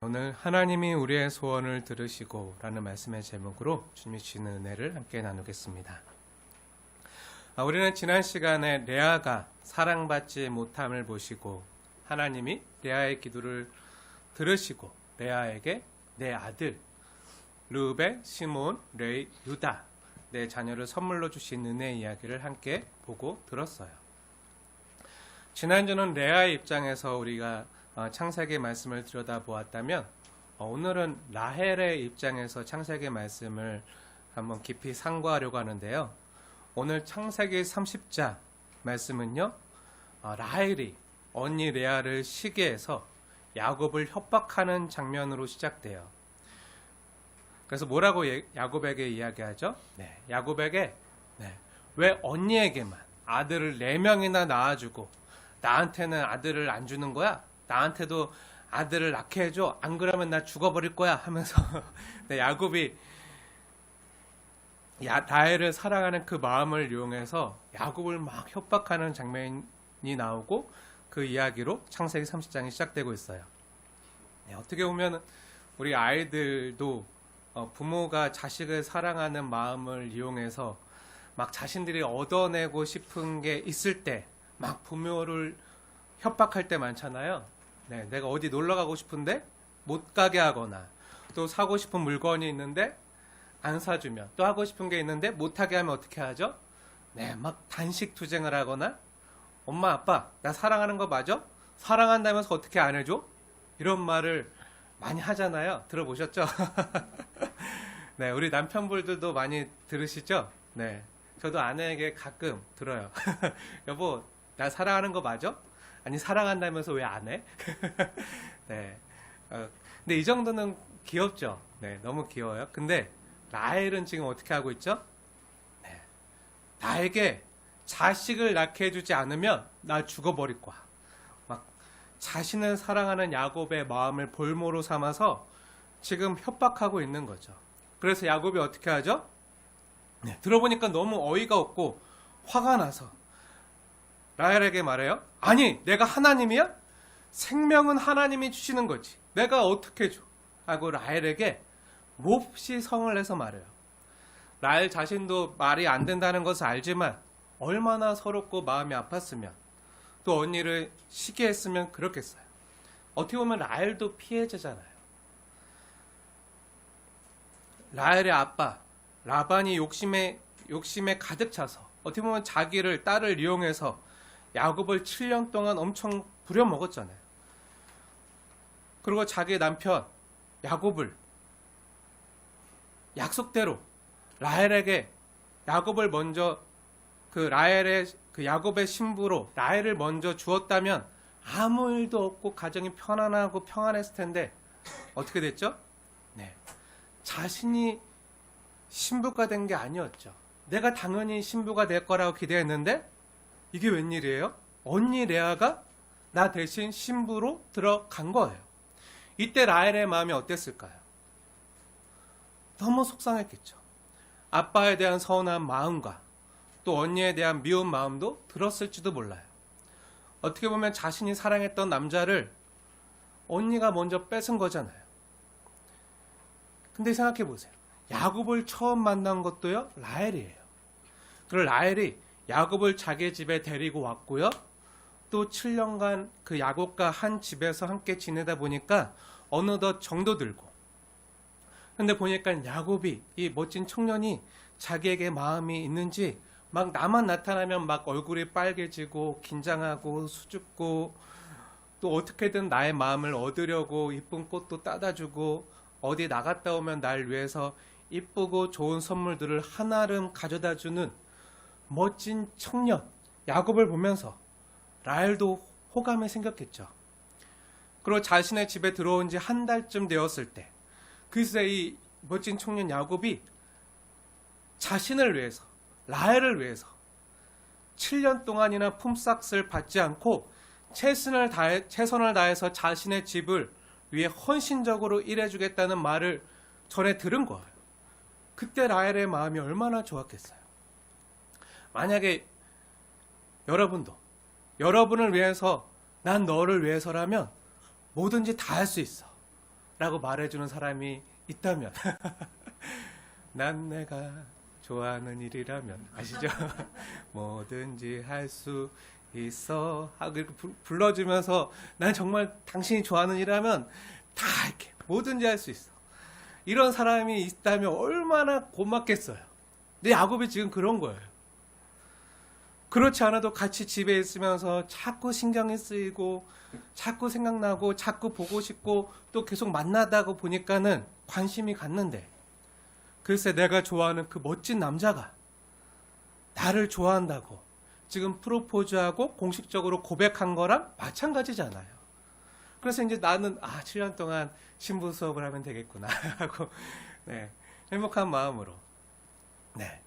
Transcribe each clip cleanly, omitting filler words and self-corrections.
오늘 하나님이 우리의 소원을 들으시고 라는 말씀의 제목으로 주님이 주시는 은혜를 함께 나누겠습니다. 우리는 지난 시간에 레아가 사랑받지 못함을 보시고 하나님이 레아의 기도를 들으시고 레아에게 내 아들 르우벤, 시몬, 레위, 유다 내 자녀를 선물로 주신 은혜 이야기를 함께 보고 들었어요. 지난주는 레아의 입장에서 우리가 창세기 말씀을 들여다보았다면 오늘은 라헬의 입장에서 창세기 말씀을 한번 깊이 상고하려고 하는데요. 오늘 창세기 30장 말씀은요, 라헬이 언니 레아를 시기해서 야곱을 협박하는 장면으로 시작돼요. 그래서 뭐라고 야곱에게 이야기하죠? 야곱에게 왜 언니에게만 아들을 4명이나 낳아주고 나한테는 아들을 안 주는 거야? 나한테도 아들을 낳게 해줘. 안 그러면 나 죽어버릴 거야 하면서 야곱이 라헬을 사랑하는 그 마음을 이용해서 야곱을 막 협박하는 장면이 나오고 그 이야기로 창세기 30장이 시작되고 있어요. 어떻게 보면 우리 아이들도 부모가 자식을 사랑하는 마음을 이용해서 막 자신들이 얻어내고 싶은 게 있을 때 막 부모를 협박할 때 많잖아요. 내가 어디 놀러 가고 싶은데 못 가게 하거나 또 사고 싶은 물건이 있는데 안 사주면 또 하고 싶은 게 있는데 못하게 하면 어떻게 하죠? 막 단식 투쟁을 하거나 엄마 아빠 나 사랑하는 거 맞아? 사랑한다면서 어떻게 안 해줘? 이런 말을 많이 하잖아요. 들어보셨죠? 우리 남편분들도 많이 들으시죠? 저도 아내에게 가끔 들어요. 여보 나 사랑하는 거 맞아? 아니 사랑한다면서 왜 안 해? 근데 이 정도는 귀엽죠. 너무 귀여워요. 근데 라헬은 지금 어떻게 하고 있죠? 나에게 자식을 낳게 해주지 않으면 나 죽어버릴 거야. 막 자신을 사랑하는 야곱의 마음을 볼모로 삼아서 지금 협박하고 있는 거죠. 그래서 야곱이 어떻게 하죠? 들어보니까 너무 어이가 없고 화가 나서 라헬에게 말해요. 아니 내가 하나님이야? 생명은 하나님이 주시는 거지. 내가 어떻게 줘? 하고 라헬에게 몹시 성을 내서 말해요. 라헬 자신도 말이 안 된다는 것을 알지만 얼마나 서럽고 마음이 아팠으면 또 언니를 시기했으면 그렇겠어요. 어떻게 보면 라헬도 피해자잖아요. 라헬의 아빠 라반이 욕심에 가득 차서 어떻게 보면 자기를 딸을 이용해서 야곱을 7년 동안 엄청 부려먹었잖아요. 그리고 자기 남편 야곱을 약속대로 라헬에게 야곱을 먼저 야곱의 신부로 라헬을 먼저 주었다면 아무 일도 없고 가정이 편안하고 평안했을 텐데 어떻게 됐죠? 자신이 신부가 된 게 아니었죠. 내가 당연히 신부가 될 거라고 기대했는데 이게 웬일이에요? 언니 레아가 나 대신 신부로 들어간 거예요. 이때 라헬의 마음이 어땠을까요? 너무 속상했겠죠. 아빠에 대한 서운한 마음과 또 언니에 대한 미운 마음도 들었을지도 몰라요. 어떻게 보면 자신이 사랑했던 남자를 언니가 먼저 뺏은 거잖아요. 근데 생각해 보세요. 야곱을 처음 만난 것도요, 라헬이에요. 그리고 라헬이 야곱을 자기 집에 데리고 왔고요. 또 7년간 그 야곱과 한 집에서 함께 지내다 보니까 어느덧 정도 들고. 근데 보니까 야곱이, 이 멋진 청년이 자기에게 마음이 있는지 막 나만 나타나면 막 얼굴이 빨개지고 긴장하고 수줍고 또 어떻게든 나의 마음을 얻으려고 이쁜 꽃도 따다 주고 어디 나갔다 오면 날 위해서 이쁘고 좋은 선물들을 한아름 가져다 주는 멋진 청년 야곱을 보면서 라헬도 호감이 생겼겠죠. 그리고 자신의 집에 들어온 지 한 달쯤 되었을 때 글쎄 이 멋진 청년 야곱이 자신을 위해서 라헬을 위해서 7년 동안이나 품삯을 받지 않고 최선을 다해서 자신의 집을 위해 헌신적으로 일해주겠다는 말을 전에 들은 거예요. 그때 라헬의 마음이 얼마나 좋았겠어요. 만약에 여러분도 여러분을 위해서 난 너를 위해서라면 뭐든지 다 할 수 있어. 라고 말해주는 사람이 있다면 난 내가 좋아하는 일이라면 아시죠? 뭐든지 할 수 있어 하고 이렇게 불러주면서 난 정말 당신이 좋아하는 일이라면 다 할게, 뭐든지 할 수 있어, 이런 사람이 있다면 얼마나 고맙겠어요. 근데 야곱이 지금 그런 거예요. 그렇지 않아도 같이 집에 있으면서 자꾸 신경이 쓰이고 자꾸 생각나고 자꾸 보고 싶고 또 계속 만나다고 보니까는 관심이 갔는데, 글쎄 내가 좋아하는 그 멋진 남자가 나를 좋아한다고 지금 프로포즈하고 공식적으로 고백한 거랑 마찬가지잖아요. 그래서 이제 나는 7년 동안 신부 수업을 하면 되겠구나 하고 네, 행복한 마음으로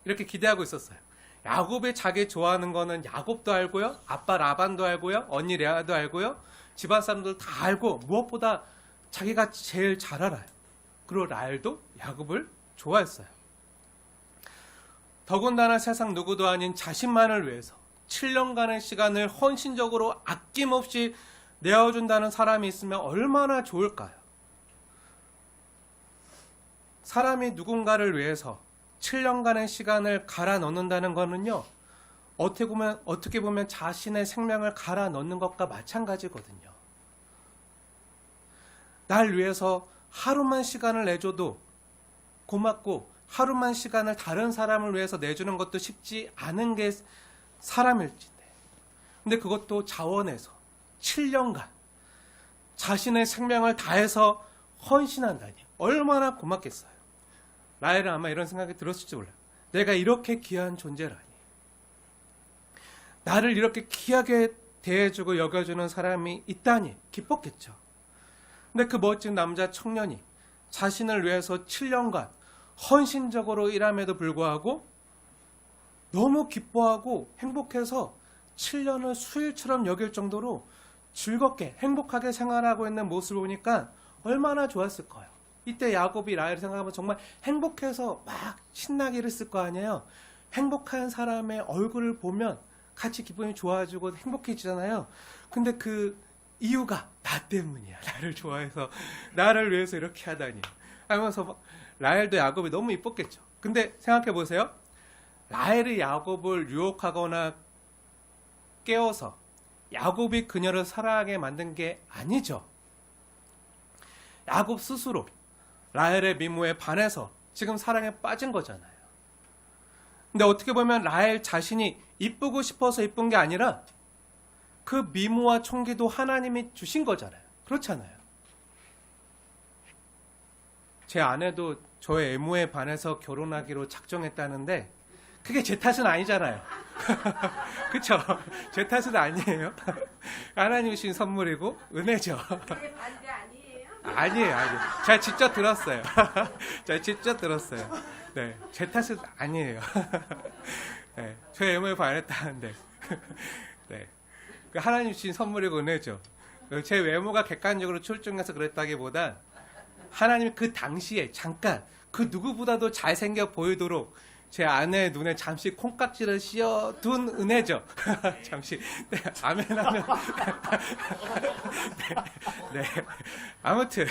이렇게 기대하고 있었어요. 야곱이 자기 좋아하는 거는 야곱도 알고요, 아빠 라반도 알고요, 언니 레아도 알고요, 집안 사람들 다 알고, 무엇보다 자기가 제일 잘 알아요. 그리고 라헬도 야곱을 좋아했어요. 더군다나 세상 누구도 아닌 자신만을 위해서 7년간의 시간을 헌신적으로 아낌없이 내어준다는 사람이 있으면 얼마나 좋을까요? 사람이 누군가를 위해서 7년간의 시간을 갈아 넣는다는 것은요, 어떻게 보면 자신의 생명을 갈아 넣는 것과 마찬가지거든요. 날 위해서 하루만 시간을 내줘도 고맙고, 하루만 시간을 다른 사람을 위해서 내주는 것도 쉽지 않은 게 사람일진데, 근데 그것도 자원해서 7년간 자신의 생명을 다해서 헌신한다니 얼마나 고맙겠어요. 라헬은 아마 이런 생각이 들었을지 몰라요. 내가 이렇게 귀한 존재라니, 나를 이렇게 귀하게 대해주고 여겨주는 사람이 있다니 기뻤겠죠. 근데 그 멋진 남자 청년이 자신을 위해서 7년간 헌신적으로 일함에도 불구하고 너무 기뻐하고 행복해서 7년을 수일처럼 여길 정도로 즐겁게 행복하게 생활하고 있는 모습을 보니까 얼마나 좋았을 거예요. 이때 야곱이 라헬을 생각하면 정말 행복해서 막 신나게 했을 거 아니에요. 행복한 사람의 얼굴을 보면 같이 기분이 좋아지고 행복해지잖아요. 근데 그 이유가 나 때문이야. 나를 좋아해서 나를 위해서 이렇게 하다니 하면서 막 라헬도 야곱이 너무 이뻤겠죠. 근데 생각해 보세요. 라헬이 야곱을 유혹하거나 깨워서 야곱이 그녀를 사랑하게 만든 게 아니죠. 야곱 스스로 라헬의 미모에 반해서 지금 사랑에 빠진 거잖아요. 근데 어떻게 보면 라헬 자신이 이쁘고 싶어서 이쁜 게 아니라 그 미모와 총기도 하나님이 주신 거잖아요. 그렇잖아요. 제 아내도 저의 외모에 반해서 결혼하기로 작정했다는데 그게 제 탓은 아니잖아요. 그쵸? 제 탓은 아니에요. 하나님이 주신 선물이고 은혜죠. 그게 반대 아니에요? 아니에요. 제가 직접 들었어요. 제가 직접 들었어요. 네, 제 탓은 아니에요. 네, 제 외모에 반했다는데. 네, 그 하나님 주신 선물이고 은혜죠. 제 외모가 객관적으로 출중해서 그랬다기보단 하나님이 그 당시에 잠깐 그 누구보다도 잘생겨 보이도록 제 아내의 눈에 잠시 콩깍지를 씌워둔 은혜죠. 잠시. 네, 아멘 하면. 네, 네. 아무튼,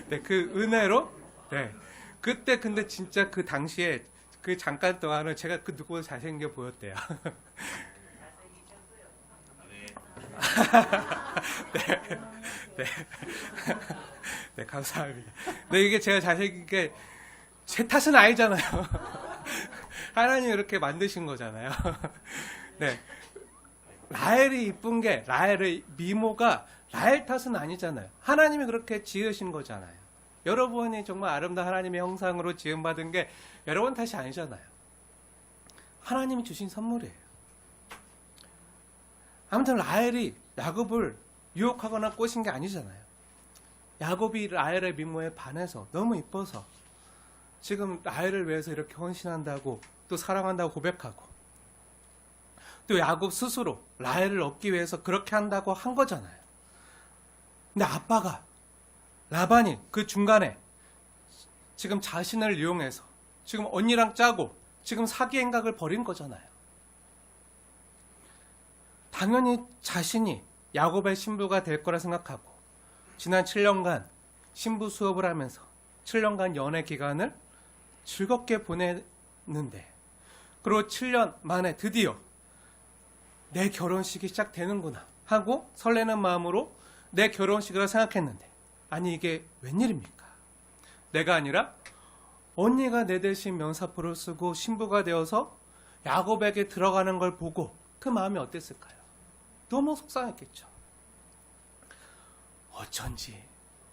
네, 그 은혜로, 네. 그때 근데 진짜 그 당시에 그 잠깐 동안은 제가 그 누구보다 잘생겨 보였대요. 네, 네. 네, 감사합니다. 네, 이게 제가 잘생긴 게 제 탓은 아니잖아요. 하나님이 이렇게 만드신 거잖아요. 네. 라헬이 이쁜 게, 라헬의 미모가 라헬 탓은 아니잖아요. 하나님이 그렇게 지으신 거잖아요. 여러분이 정말 아름다운 하나님의 형상으로 지음받은 게 여러분 탓이 아니잖아요. 하나님이 주신 선물이에요. 아무튼 라헬이 야곱을 유혹하거나 꼬신 게 아니잖아요. 야곱이 라헬의 미모에 반해서 너무 이뻐서 지금 라헬을 위해서 이렇게 헌신한다고 또 사랑한다고 고백하고 또 야곱 스스로 라헬을 얻기 위해서 그렇게 한다고 한 거잖아요. 근데 아빠가 라반이 그 중간에 지금 자신을 이용해서 지금 언니랑 짜고 지금 사기 행각을 벌인 거잖아요. 당연히 자신이 야곱의 신부가 될 거라 생각하고 지난 7년간 신부 수업을 하면서 7년간 연애 기간을 즐겁게 보냈는데, 그리고 7년 만에 드디어 내 결혼식이 시작되는구나 하고 설레는 마음으로 내 결혼식이라 생각했는데, 아니 이게 웬일입니까? 내가 아니라 언니가 내 대신 면사포를 쓰고 신부가 되어서 야곱에게 들어가는 걸 보고 그 마음이 어땠을까요? 너무 속상했겠죠. 어쩐지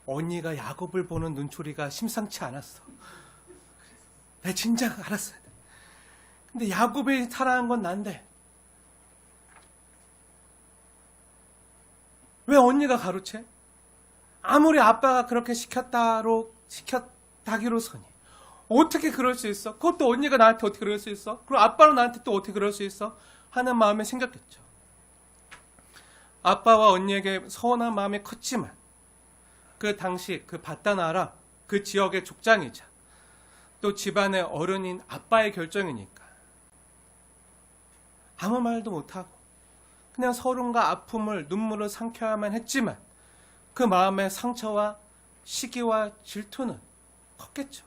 언니가 야곱을 보는 눈초리가 심상치 않았어. 내가 진작 알았어야 돼. 근데 야곱이 사랑한 건 난데 왜 언니가 가로채? 아무리 아빠가 그렇게 시켰다기로서니 어떻게 그럴 수 있어? 그것도 언니가 나한테 어떻게 그럴 수 있어? 그리고 아빠는 나한테 또 어떻게 그럴 수 있어? 하는 마음이 생겼겠죠. 아빠와 언니에게 서운한 마음이 컸지만 그 당시 그 바다나라 그 지역의 족장이자 또 집안의 어른인 아빠의 결정이니까 아무 말도 못하고 그냥 서름과 아픔을 눈물을 삼켜야만 했지만 그 마음의 상처와 시기와 질투는 컸겠죠.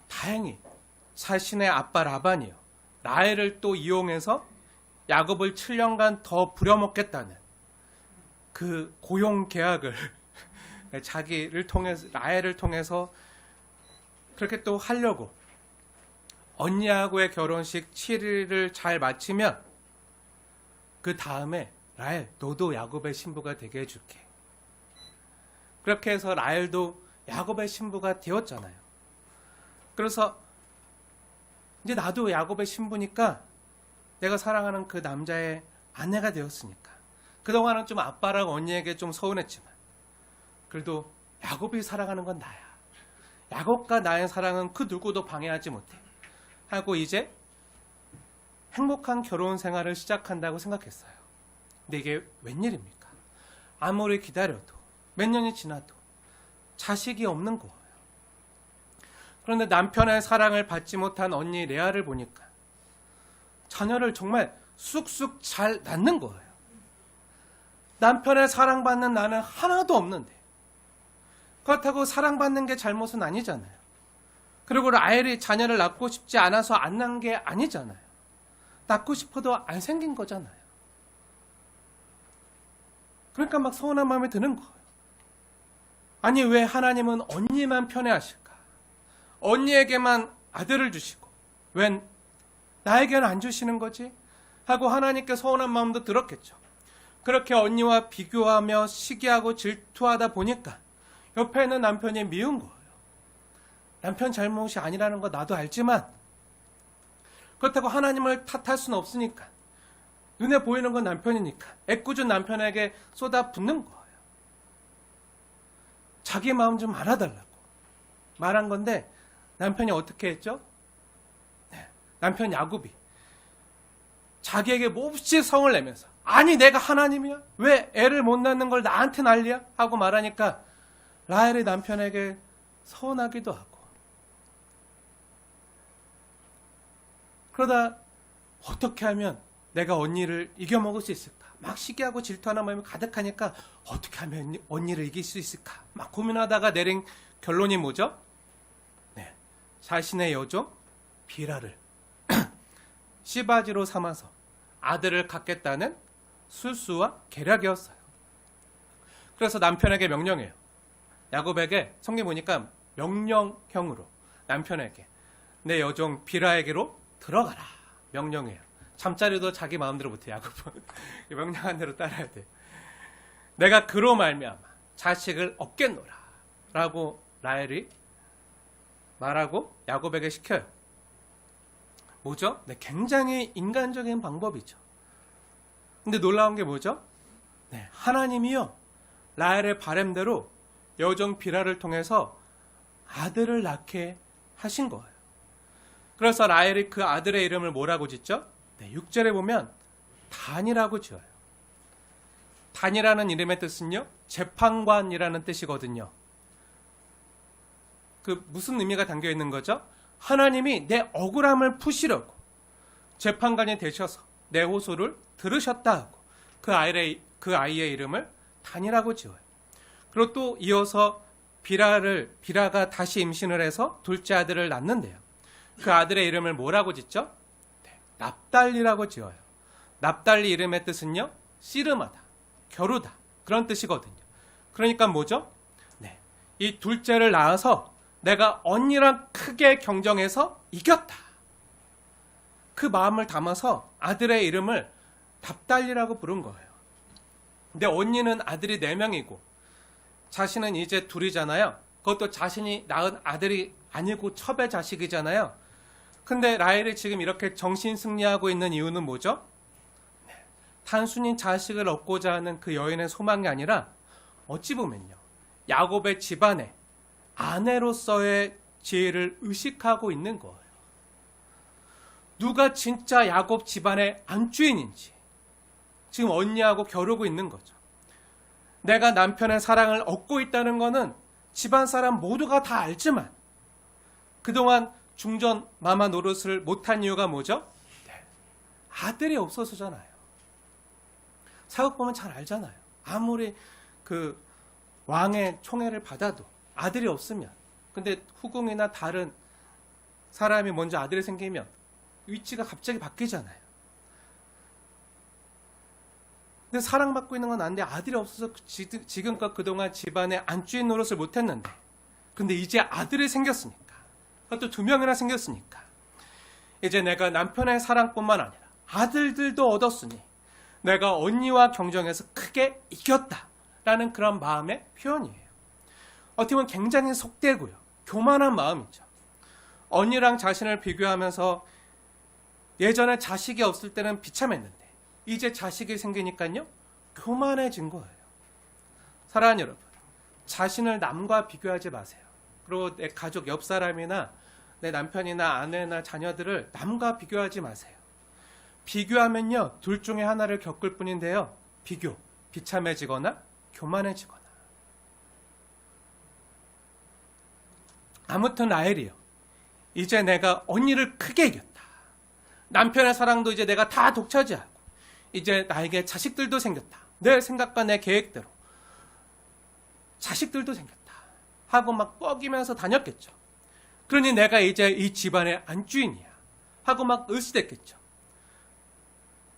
다행히 자신의 아빠 라반이요, 라헬을 또 이용해서 야곱을 7년간 더 부려먹겠다는 그 고용 계약을 자기를 통해서, 라헬을 통해서 그렇게 또 하려고 언니하고의 결혼식 7일을 잘 마치면 그 다음에 라헬 너도 야곱의 신부가 되게 해줄게. 그렇게 해서 라헬도 야곱의 신부가 되었잖아요. 그래서 이제 나도 야곱의 신부니까 내가 사랑하는 그 남자의 아내가 되었으니까 그동안은 좀 아빠랑 언니에게 좀 서운했지만 그래도 야곱이 사랑하는 건 나야. 야곱과 나의 사랑은 그 누구도 방해하지 못해 하고 이제 행복한 결혼 생활을 시작한다고 생각했어요. 근데 이게 웬일입니까? 아무리 기다려도 몇 년이 지나도 자식이 없는 거예요. 그런데 남편의 사랑을 받지 못한 언니 레아를 보니까 자녀를 정말 쑥쑥 잘 낳는 거예요. 남편의 사랑받는 나는 하나도 없는데, 그렇다고 사랑받는 게 잘못은 아니잖아요. 그리고 라헬이 자녀를 낳고 싶지 않아서 안 낳은 게 아니잖아요. 낳고 싶어도 안 생긴 거잖아요. 그러니까 막 서운한 마음이 드는 거예요. 아니 왜 하나님은 언니만 편애하실까? 언니에게만 아들을 주시고 왜 나에게는 안 주시는 거지? 하고 하나님께 서운한 마음도 들었겠죠. 그렇게 언니와 비교하며 시기하고 질투하다 보니까 옆에 있는 남편이 미운 거예요. 남편 잘못이 아니라는 거 나도 알지만 그렇다고 하나님을 탓할 수는 없으니까 눈에 보이는 건 남편이니까 애꿎은 남편에게 쏟아붓는 거예요. 자기 마음 좀 알아달라고 말한 건데 남편이 어떻게 했죠? 남편 야곱이 자기에게 몹시 성을 내면서 아니 내가 하나님이야? 왜 애를 못 낳는 걸 나한테 난리야? 하고 말하니까 라헬이 남편에게 서운하기도 하고 그러다 어떻게 하면 내가 언니를 이겨먹을 수 있을까? 막 시기하고 질투하는 마음이 가득하니까 어떻게 하면 언니를 이길 수 있을까? 막 고민하다가 내린 결론이 뭐죠? 자신의 여종 비라를 시바지로 삼아서 아들을 갖겠다는 술수와 계략이었어요. 그래서 남편에게 명령해요. 야곱에게 성경 보니까 명령형으로 남편에게 내 여종 비라에게로 들어가라 명령해요. 잠자리도 자기 마음대로 못해. 야곱은 명령한 대로 따라야 돼. 내가 그로 말미암아 자식을 얻겠노라 라고 라헬이 말하고 야곱에게 시켜요. 뭐죠? 굉장히 인간적인 방법이죠. 근데 놀라운 게 뭐죠? 하나님이요 라헬의 바램대로 여종 비라를 통해서 아들을 낳게 하신 거예요. 그래서 라헬이 그 아들의 이름을 뭐라고 짓죠? 6절에 보면 단이라고 지어요. 단이라는 이름의 뜻은요 재판관이라는 뜻이거든요. 그 무슨 의미가 담겨 있는 거죠? 하나님이 내 억울함을 푸시려고 재판관이 되셔서 내 호소를 들으셨다 하고 그 아이의 이름을 단이라고 지어요. 그리고 또 이어서 비라가 다시 임신을 해서 둘째 아들을 낳는데요. 그 아들의 이름을 뭐라고 짓죠? 네, 납달리라고 지어요. 납달리 이름의 뜻은요, 씨름하다, 겨루다, 그런 뜻이거든요. 그러니까 뭐죠? 네, 이 둘째를 낳아서 내가 언니랑 크게 경쟁해서 이겼다. 그 마음을 담아서 아들의 이름을 납달리라고 부른 거예요. 근데 언니는 아들이 4명이고 자신은 이제 둘이잖아요. 그것도 자신이 낳은 아들이 아니고 첩의 자식이잖아요. 근데 라헬이 지금 이렇게 정신승리하고 있는 이유는 뭐죠? 네, 단순히 자식을 얻고자 하는 그 여인의 소망이 아니라 어찌 보면요, 야곱의 집안에 아내로서의 지혜를 의식하고 있는 거예요. 누가 진짜 야곱 집안의 안주인인지 지금 언니하고 겨루고 있는 거죠. 내가 남편의 사랑을 얻고 있다는 거는 집안 사람 모두가 다 알지만 그동안 중전 마마 노릇을 못한 이유가 뭐죠? 네, 아들이 없어서잖아요. 사극 보면 잘 알잖아요. 아무리 그 왕의 총애를 받아도 아들이 없으면, 근데 후궁이나 다른 사람이 먼저 아들이 생기면 위치가 갑자기 바뀌잖아요. 근데 사랑받고 있는 건 아닌데 아들이 없어서 지금껏 그동안 집안에 안주인 노릇을 못했는데, 근데 이제 아들이 생겼으니까, 그것도 2명이나 생겼으니까 이제 내가 남편의 사랑뿐만 아니라 아들들도 얻었으니 내가 언니와 경쟁해서 크게 이겼다라는 그런 마음의 표현이에요. 어떻게 보면 굉장히 속되고요, 교만한 마음이죠. 언니랑 자신을 비교하면서 예전에 자식이 없을 때는 비참했는데 이제 자식이 생기니까요, 교만해진 거예요. 사랑하는 여러분, 자신을 남과 비교하지 마세요. 그리고 내 가족 옆 사람이나 내 남편이나 아내나 자녀들을 남과 비교하지 마세요. 비교하면요, 둘 중에 하나를 겪을 뿐인데요, 비참해지거나 교만해지거나. 아무튼 라헬이요, 이제 내가 언니를 크게 이겼다. 남편의 사랑도 이제 내가 다 독차지하고 이제 나에게 자식들도 생겼다. 내 생각과 내 계획대로 자식들도 생겼다 하고 막 뻐기면서 다녔겠죠. 그러니 내가 이제 이 집안의 안주인이야 하고 막 으스댔겠죠.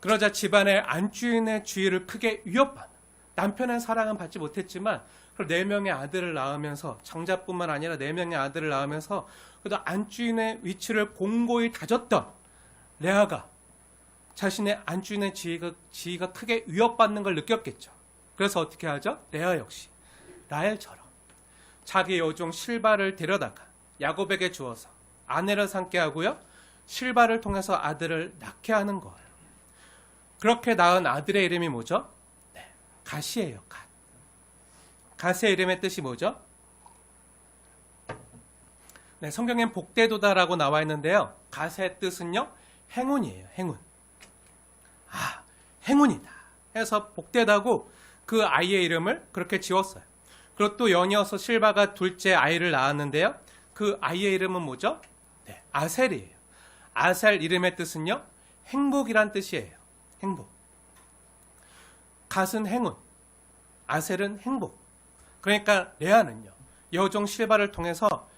그러자 집안의 안주인의 주의를 크게 위협하는, 남편의 사랑은 받지 못했지만 4명의 아들을 낳으면서, 정자뿐만 아니라 4명의 아들을 낳으면서 그래도 안주인의 위치를 공고히 다졌던 레아가 자신의 안주인의 지위가 크게 위협받는 걸 느꼈겠죠. 그래서 어떻게 하죠? 레아 역시 라헬처럼 자기 여종 실바를 데려다가 야곱에게 주어서 아내를 삼게 하고요, 실바를 통해서 아들을 낳게 하는 거예요. 그렇게 낳은 아들의 이름이 뭐죠? 네, 갓이에요. 갓의 이름의 뜻이 뭐죠? 네, 성경엔 복되도다라고 나와 있는데요, 갓의 뜻은요, 행운이에요. 행운. 아, 행운이다 해서 복되다고 그 아이의 이름을 그렇게 지었어요. 그리고 또 연이어서 실바가 둘째 아이를 낳았는데요, 그 아이의 이름은 뭐죠? 네, 아셀이에요. 아셀 이름의 뜻은요, 행복이란 뜻이에요. 행복. 갓은 행운, 아셀은 행복. 그러니까 레아는요, 여종 실바를 통해서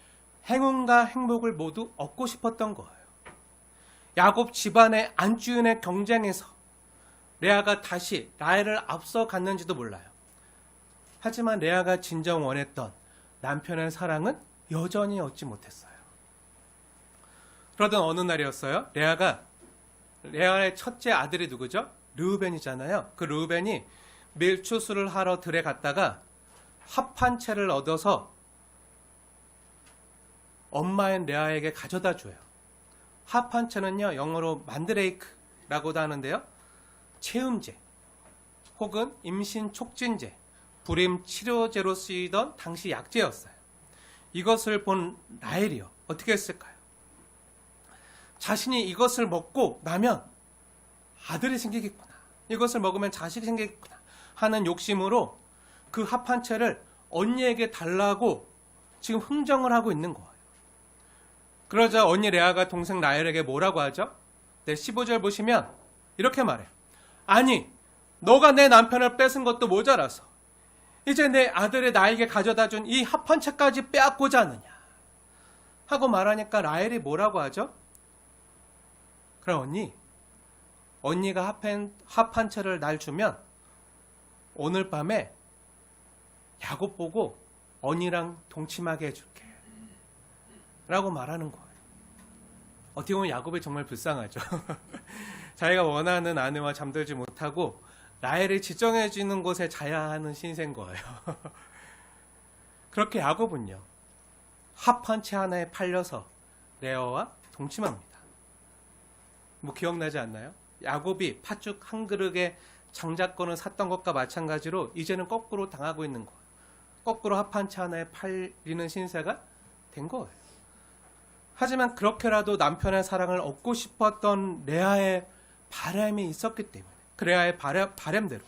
행운과 행복을 모두 얻고 싶었던 거예요. 야곱 집안의 안주인의 경쟁에서 레아가 다시 라헬을 앞서갔는지도 몰라요. 하지만 레아가 진정 원했던 남편의 사랑은 여전히 얻지 못했어요. 그러던 어느 날이었어요. 레아의 첫째 아들이 누구죠? 르우벤이잖아요. 그 르우벤이 밀추수를 하러 들에 갔다가 합 한 채를 얻어서 엄마인 레아에게 가져다 줘요. 합 한 채는요, 영어로 만드레이크라고도 하는데요, 체음제 혹은 임신 촉진제, 불임 치료제로 쓰이던 당시 약제였어요. 이것을 본 라헬이요, 어떻게 했을까요? 자신이 이것을 먹고 나면 아들이 생기겠구나, 이것을 먹으면 자식이 생기겠구나 하는 욕심으로 그 합 한 채를 언니에게 달라고 지금 흥정을 하고 있는 거예요. 그러자 언니 레아가 동생 라헬에게 뭐라고 하죠? 네, 15절 보시면 이렇게 말해요. 아니, 너가 내 남편을 뺏은 것도 모자라서 이제 내 아들의 나에게 가져다 준 이 합한 채까지 빼앗고자 하느냐 하고 말하니까 라헬이 뭐라고 하죠? 그럼 언니가 합한 채를 날 주면 오늘 밤에 야곱 보고 언니랑 동침하게 해줄게 라고 말하는 거예요. 어떻게 보면 야곱이 정말 불쌍하죠. 자기가 원하는 아내와 잠들지 못하고 라헬이 지정해주는 곳에 자야 하는 신세인 거예요. 그렇게 야곱은요, 합한 채 하나에 팔려서 레아와 동침합니다. 뭐 기억나지 않나요? 야곱이 팥죽 한 그릇에 장자권을 샀던 것과 마찬가지로 이제는 거꾸로 당하고 있는 거예요. 거꾸로 합한 채 하나에 팔리는 신세가 된 거예요. 하지만 그렇게라도 남편의 사랑을 얻고 싶었던 레아의 바람이 있었기 때문에 그 레아의 바람대로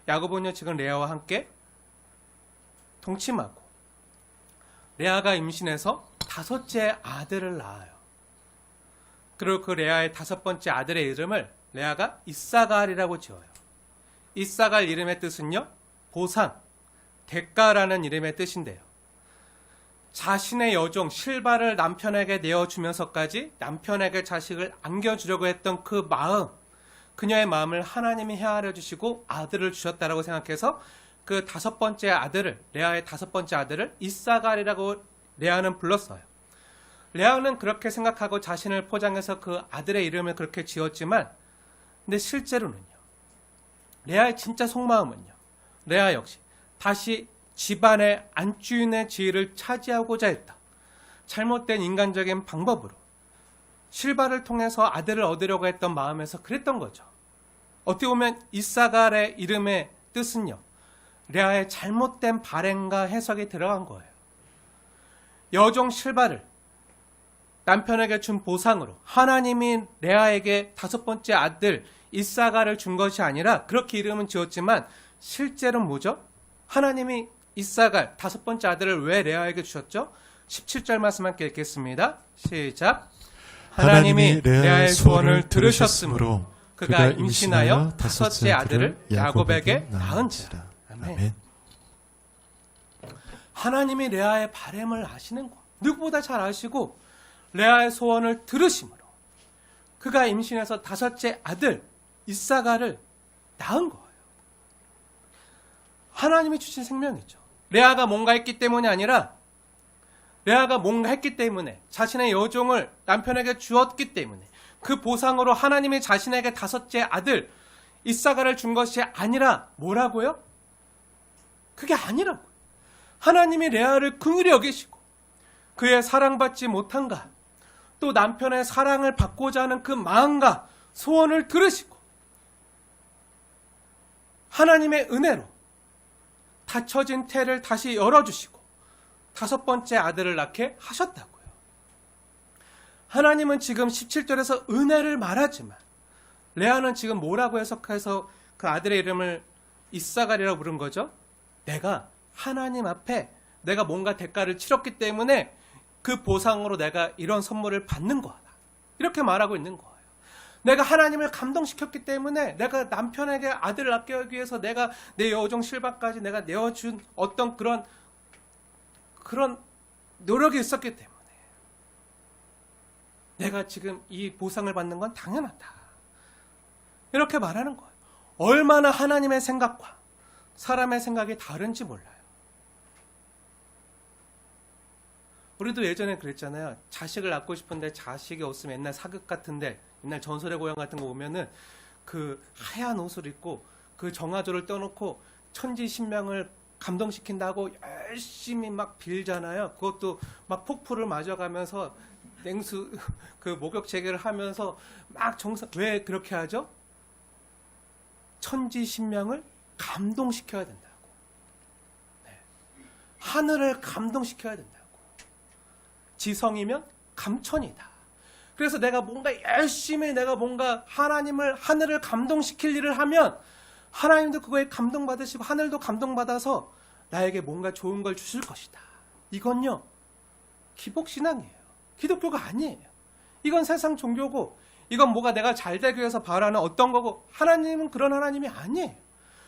야곱은요 지금 레아와 함께 동침하고 레아가 임신해서 5째 아들을 낳아요. 그리고 그 레아의 5번째 아들의 이름을 레아가 이사갈이라고 지어요. 이사갈 이름의 뜻은요 보상, 대가라는 이름의 뜻인데요. 자신의 여종 실바를 남편에게 내어주면서까지 남편에게 자식을 안겨주려고 했던 그 마음, 그녀의 마음을 하나님이 헤아려 주시고 아들을 주셨다라고 생각해서 그 5번째 아들을, 레아의 5번째 아들을 이사갈이라고 레아는 불렀어요. 레아는 그렇게 생각하고 자신을 포장해서 그 아들의 이름을 그렇게 지었지만 근데 실제로는요, 레아의 진짜 속마음은요, 레아 역시 다시 집안의 안주인의 지위를 차지하고자 했다. 잘못된 인간적인 방법으로 실바를 통해서 아들을 얻으려고 했던 마음에서 그랬던 거죠. 어떻게 보면 이사갈의 이름의 뜻은요, 레아의 잘못된 발행과 해석이 들어간 거예요. 여종 실바를 남편에게 준 보상으로 하나님이 레아에게 5번째 아들 이사갈을 준 것이 아니라 그렇게 이름은 지었지만 실제로는 뭐죠? 하나님이 이사갈 5번째 아들을 왜 레아에게 주셨죠? 17절 말씀 함께 읽겠습니다. 시작. 하나님이 레아의 소원을 들으셨으므로 그가 임신하여 5째 아들을 야곱에게 낳은지라. 아멘. 하나님이 레아의 바람을 아시는 거, 누구보다 잘 아시고 레아의 소원을 들으심으로 그가 임신해서 5째 아들 이사갈을 낳은 거예요. 하나님이 주신 생명이죠. 레아가 뭔가 했기 때문이 아니라 레아가 뭔가 했기 때문에 자신의 여종을 남편에게 주었기 때문에 그 보상으로 하나님이 자신에게 5째 아들 이사갈을 준 것이 아니라 뭐라고요? 그게 아니라고요. 하나님이 레아를 긍휼히 여기시고 그의 사랑받지 못한가 또 남편의 사랑을 받고자 하는 그 마음과 소원을 들으시고 하나님의 은혜로 닫혀진 태를 다시 열어주시고 5번째 아들을 낳게 하셨다고요. 하나님은 지금 17절에서 은혜를 말하지만 레아는 지금 뭐라고 해석해서 그 아들의 이름을 이사갈이라고 부른 거죠? 내가 하나님 앞에 내가 뭔가 대가를 치렀기 때문에 그 보상으로 내가 이런 선물을 받는 거다. 이렇게 말하고 있는 거예요. 내가 하나님을 감동시켰기 때문에 내가 남편에게 아들을 낳게 하기 위해서 내가 내 여종 실바까지 내가 내어준 어떤 그런 노력이 있었기 때문에 내가 지금 이 보상을 받는 건 당연하다. 이렇게 말하는 거예요. 얼마나 하나님의 생각과 사람의 생각이 다른지 몰라요. 우리도 예전에 그랬잖아요. 자식을 낳고 싶은데 자식이 없으면 옛날 사극 같은데 옛날 전설의 고향 같은 거 보면은 그 하얀 옷을 입고 그 정화조를 떠놓고 천지신명을 감동시킨다고 열심히 막 빌잖아요. 그것도 막 폭포를 맞아가면서 냉수 그 목욕 재개를 하면서 막 왜 그렇게 하죠? 천지신명을 감동시켜야 된다고. 네. 하늘을 감동시켜야 된다고. 지성이면 감천이다. 그래서 내가 뭔가 열심히 내가 뭔가 하늘을 감동시킬 일을 하면 하나님도 그거에 감동받으시고 하늘도 감동받아서 나에게 뭔가 좋은 걸 주실 것이다. 이건요 기복신앙이에요. 기독교가 아니에요. 이건 세상 종교고 이건 뭐가 내가 잘 되기 위해서 바라는 어떤 거고 하나님은 그런 하나님이 아니에요.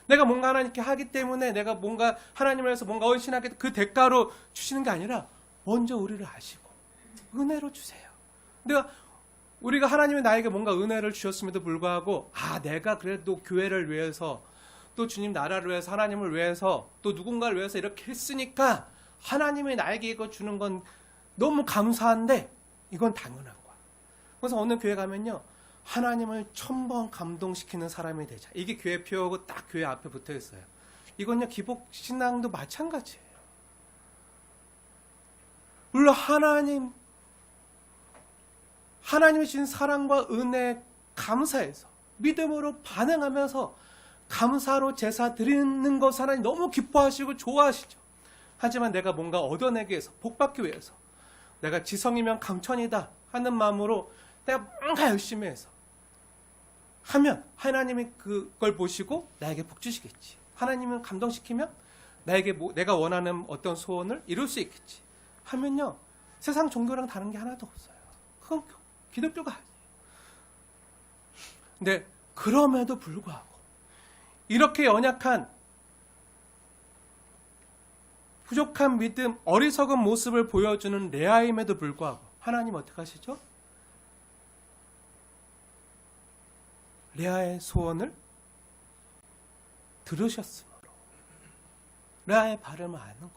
내가 뭔가 하나님께 하기 때문에 내가 뭔가 하나님을 위해서 뭔가 헌신하게 그 대가로 주시는 게 아니라 먼저 우리를 아시고 은혜로 주세요. 우리가 하나님이 나에게 뭔가 은혜를 주셨음에도 불구하고 내가 그래도 교회를 위해서 또 주님 나라를 위해서 하나님을 위해서 또 누군가를 위해서 이렇게 했으니까 하나님이 나에게 이거 주는 건 너무 감사한데 이건 당연한 거야. 그래서 어느 교회 가면요, 하나님을 1000번 감동시키는 사람이 되자. 이게 교회 표어고 딱 교회 앞에 붙어 있어요. 이건요, 기복신앙도 마찬가지예요. 물론 하나님이 주신 사랑과 은혜 감사해서 믿음으로 반응하면서 감사로 제사 드리는 것 하나님 너무 기뻐하시고 좋아하시죠. 하지만 내가 뭔가 얻어내기 위해서, 복받기 위해서 내가 지성이면 감천이다 하는 마음으로 내가 뭔가 열심히 해서 하면 하나님이 그걸 보시고 나에게 복 주시겠지. 하나님을 감동시키면 나에게 내가 원하는 어떤 소원을 이룰 수 있겠지 하면요, 세상 종교랑 다른 게 하나도 없어요. 그건 기독교가 아니에요. 근데 그럼에도 불구하고 이렇게 연약한 부족한 믿음, 어리석은 모습을 보여주는 레아임에도 불구하고 하나님 어떻게 하시죠? 레아의 소원을 들으셨으므로 레아의 발음을 아는 거예요.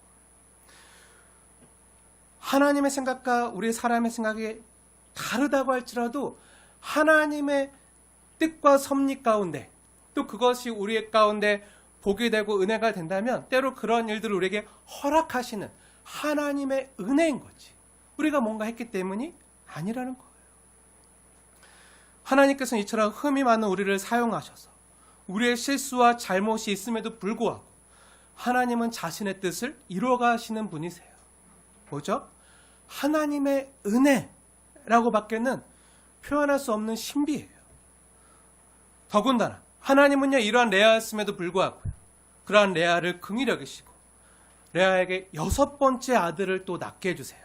하나님의 생각과 우리 사람의 생각이 다르다고 할지라도 하나님의 뜻과 섭리 가운데 또 그것이 우리의 가운데 복이 되고 은혜가 된다면 때로 그런 일들을 우리에게 허락하시는 하나님의 은혜인 거지. 우리가 뭔가 했기 때문이 아니라는 거예요. 하나님께서는 이처럼 흠이 많은 우리를 사용하셔서 우리의 실수와 잘못이 있음에도 불구하고 하나님은 자신의 뜻을 이루어가시는 분이세요. 뭐죠? 하나님의 은혜라고 밖에는 표현할 수 없는 신비예요. 더군다나 하나님은요, 이러한 레아였음에도 불구하고 그러한 레아를 긍휼히 여기시고 레아에게 6번째 아들을 또 낳게 해주세요.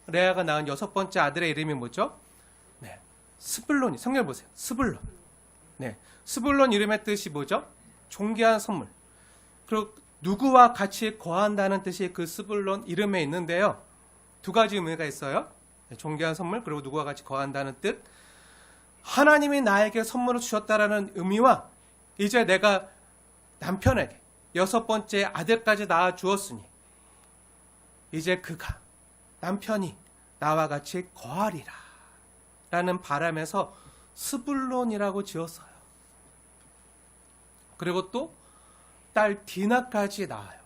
레아가 낳은 6번째 아들의 이름이 뭐죠? 네, 스불론이. 성경 보세요. 스불론. 네, 스불론 이름의 뜻이 뭐죠? 존귀한 선물. 그리고 누구와 같이 거한다는 뜻이 그 스불론 이름에 있는데요, 두 가지 의미가 있어요. 네, 존귀한 선물, 그리고 누구와 같이 거한다는 뜻. 하나님이 나에게 선물을 주셨다라는 의미와 이제 내가 남편에게 6번째 아들까지 낳아 주었으니 이제 남편이 나와 같이 거하리라 라는 바람에서 스불론이라고 지었어요. 그리고 또 딸 디나까지 낳아요.